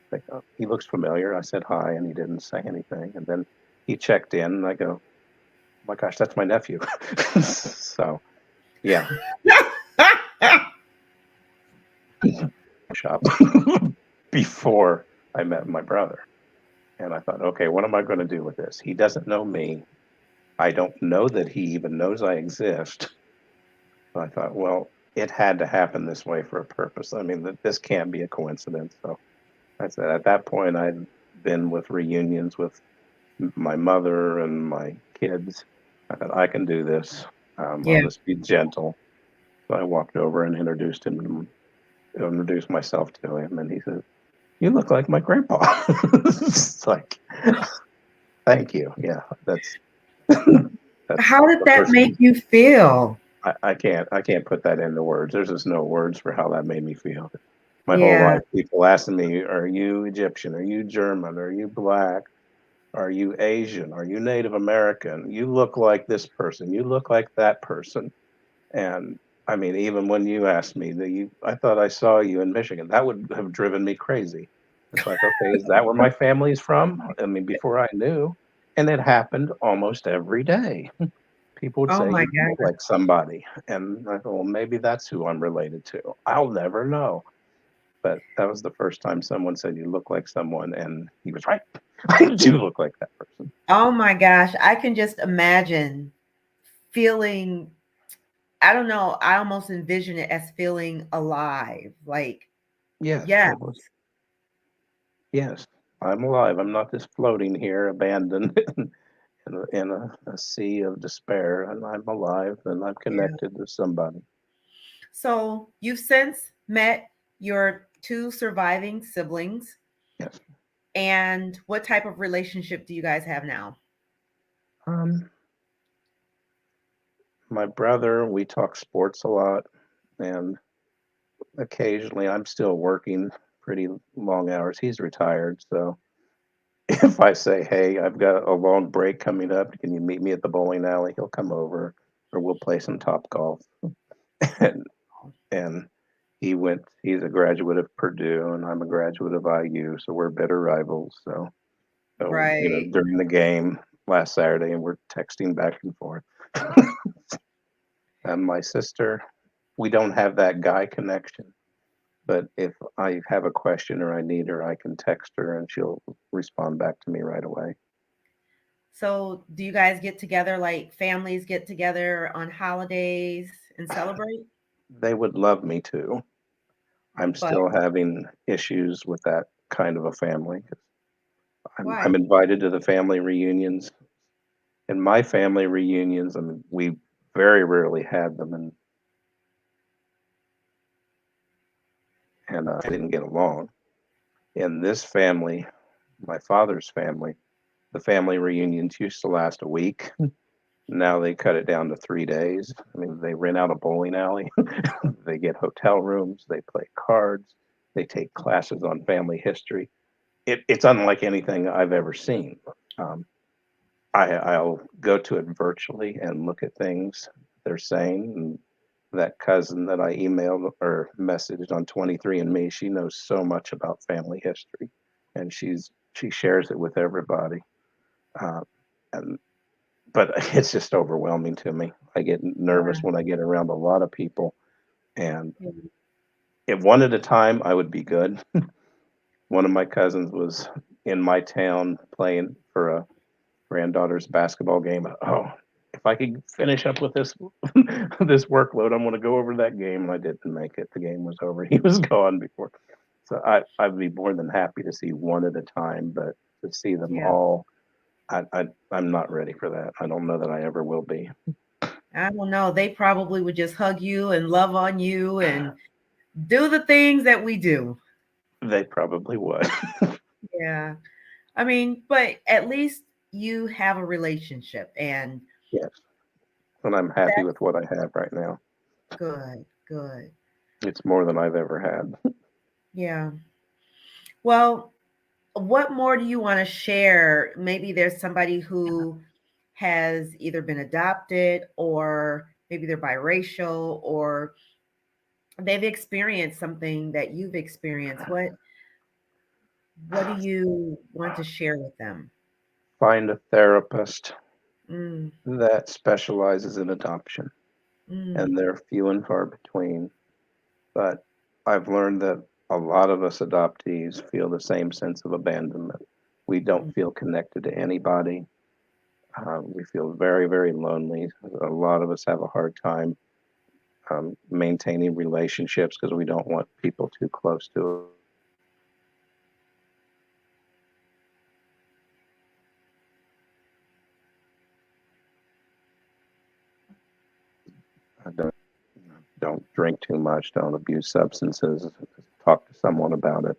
think, oh, he looks familiar. I said hi, and he didn't say anything. And then he checked in, and I go, oh my gosh, that's my nephew. So, yeah, shop before I met my brother. And I thought, okay, what am I going to do with this? He doesn't know me. I don't know that he even knows I exist. So I thought, well, it had to happen this way for a purpose. I mean, this can't be a coincidence. So I said, at that point, I'd been with reunions with my mother and my kids. I thought, I can do this. yeah. I'll just be gentle. So I walked over and introduced myself to him, and he said, "You look like my grandpa." It's like, thank you. Yeah, that's that's How did the that first. make you feel? I can't put that into words. There's just no words for how that made me feel. My whole Yeah. life, people asking me, "Are you Egyptian? Are you German? Are you black? Are you Asian? Are you Native American? You look like this person. You look like that person." And I mean, even when you asked me I thought I saw you in Michigan. That would have driven me crazy. It's like, okay, is that where my family's from? I mean, before I knew, and it happened almost every day. People would Oh say my you look God. like somebody, and I thought, well, maybe that's who I'm related to. I'll never know. But that was the first time someone said you look like someone, and he was right. I do look like that person. Oh my gosh. I can just imagine feeling, I don't know, I almost envision it as feeling alive. Like, Yes, yeah. it was. Yes, I'm alive. I'm not just floating here, abandoned in a sea of despair, and I'm alive, and I'm Yeah. connected to somebody. So you've since met your two surviving siblings. Yes. And what type of relationship do you guys have now? Um, my brother, we talk sports a lot, and occasionally I'm still working pretty long hours. He's retired, so if I say, "Hey, I've got a long break coming up, can you meet me at the bowling alley?" He'll come over, or we'll play some top golf. and and he's a graduate of Purdue and I'm a graduate of IU, so we're bitter rivals. So Right. during the game last Saturday, and we're texting back and forth. And my sister, we don't have that guy connection, but if I have a question or I need her, I can text her and she'll respond back to me right away. So do you guys get together, like families get together on holidays and celebrate? They would love me to. I'm But still having issues with that kind of a family. I'm why? invited to the family reunions. In my family reunions, I mean, we very rarely had them, and I didn't get along. In this family, my father's family, the family reunions used to last a week. Now they cut it down to 3 days. I mean, they rent out a bowling alley, they get hotel rooms, they play cards, they take classes on family history. It's unlike anything I've ever seen. Um, I'll go to it virtually and look at things they're saying. And that cousin that I emailed or messaged on 23andMe, she knows so much about family history, and she shares it with everybody. Uh, and but it's just overwhelming to me. I get nervous Yeah. when I get around a lot of people, and Yeah. if one at a time, I would be good. One of my cousins was in my town playing for a granddaughter's basketball game. Oh, if I could finish up with this this workload, I'm going to go over that game. And I didn't make it. The game was over. He was gone before. So I'd be more than happy to see one at a time, but to see them Yeah. all, I'm not ready for that. I don't know that I ever will be. I don't know. They probably would just hug you and love on you and do the things that we do. They probably would. Yeah. I mean, but at least you have a relationship, and Yes, and I'm happy that's with what I have right now. good. Good. It's more than I've ever had. Yeah. Well, what more do you want to share? Maybe there's somebody who has either been adopted, or maybe they're biracial, or they've experienced something that you've experienced. What do you want to share with them? Find a therapist Mm, that specializes in adoption, mm, and they're few and far between. But I've learned that a lot of us adoptees feel the same sense of abandonment. We don't mm. feel connected to anybody. We feel very, very lonely. A lot of us have a hard time maintaining relationships because we don't want people too close to us. I don't drink too much, don't abuse substances, talk to someone about it.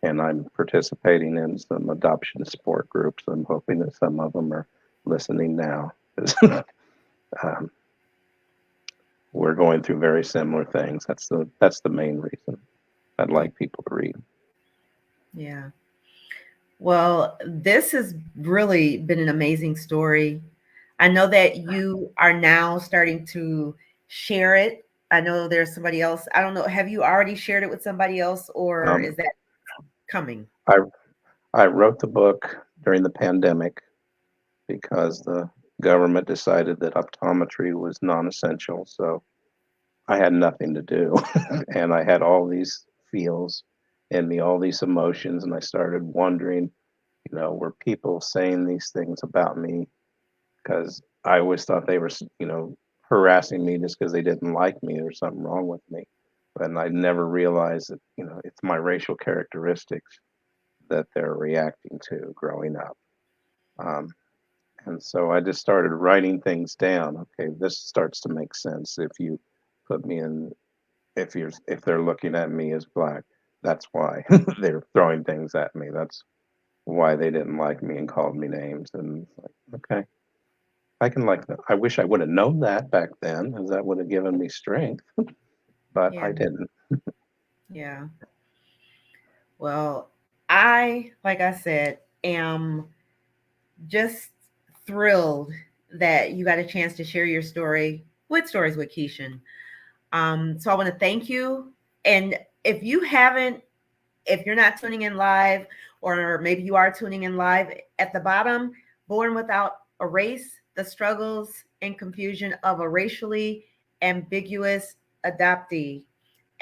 And I'm participating in some adoption support groups. I'm hoping that some of them are listening now. um, we're going through very similar things. That's the main reason I'd Yeah. like people to read. Yeah. Well, this has really been an amazing story. I know that you are now starting to share it. I know there's somebody else. I don't know. Have you already shared it with somebody else, or Um, is that coming? I I wrote the book during the pandemic because the government decided that optometry was non-essential. So I had nothing to do, and I had all these feels in me, all these emotions, and I started wondering, were people saying these things about me because I always thought they were, harassing me just because they didn't like me or something wrong with me. And I never realized that, it's my racial characteristics that they're reacting to growing up. Um, and so I just started writing things down. Okay, this starts to make sense if you put me in. If they're looking at me as black, that's why they're throwing things at me. That's why they didn't like me and called me names. And it's like, okay, I can like that. I wish I would have known that back then, because that would have given me strength, but Yeah. I didn't. Yeah. Well, like I said, am just thrilled that you got a chance to share your story with Stories with Kishen. So I want to thank you. And if you haven't, if you're not tuning in live, or maybe you are tuning in live, at the bottom, Born Without a Race, the struggles and confusion of a racially ambiguous adoptee,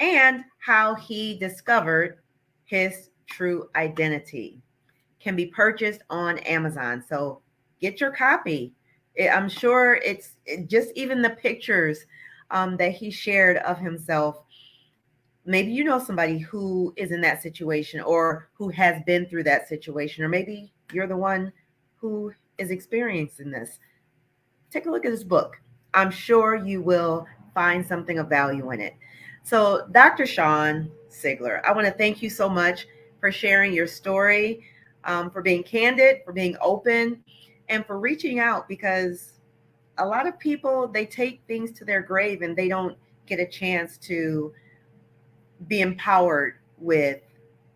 and how he discovered his true identity, can be purchased on Amazon. So get your copy. I'm sure just even the pictures that he shared of himself. Maybe you know somebody who is in that situation, or who has been through that situation, or maybe you're the one who is experiencing this. Take a look at this book. I'm sure you will find something of value in it. So, Dr. Shawn Sigler, I want to thank you so much for sharing your story, for being candid, for being open, and for reaching out, because a lot of people, they take things to their grave and they don't get a chance to be empowered with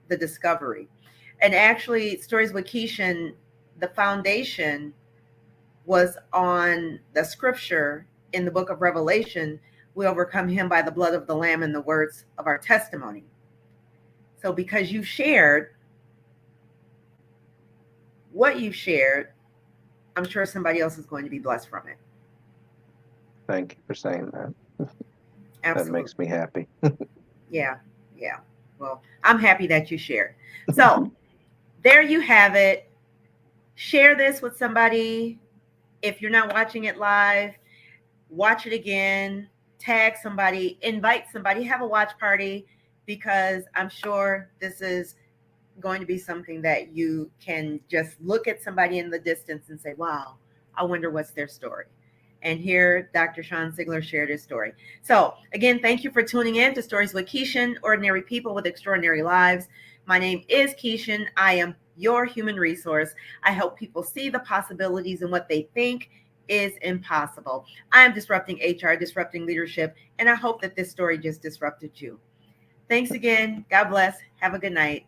the discovery. And actually, Stories with Kishen, the foundation was on the scripture in the book of Revelation. We overcome him by the blood of the Lamb and the words of our testimony. So, because you shared what you shared, I'm sure somebody else is going to be blessed from it. Thank you for saying that. That makes Absolutely. me happy. Yeah. Yeah. Well, I'm happy that you shared. So, there you have it. Share this with somebody. If you're not watching it live, watch it again, tag somebody, invite somebody, have a watch party, because I'm sure this is going to be something that you can just look at somebody in the distance and say, wow, I wonder what's their story. And here, Dr. Shawn Sigler shared his story. So, again, thank you for tuning in to Stories with Kishen, ordinary people with extraordinary lives. My name is Kishen. I am your human resource. I help people see the possibilities in what they think is impossible. I am disrupting HR, disrupting leadership, and I hope that this story just disrupted you. Thanks again. God bless. Have a good night.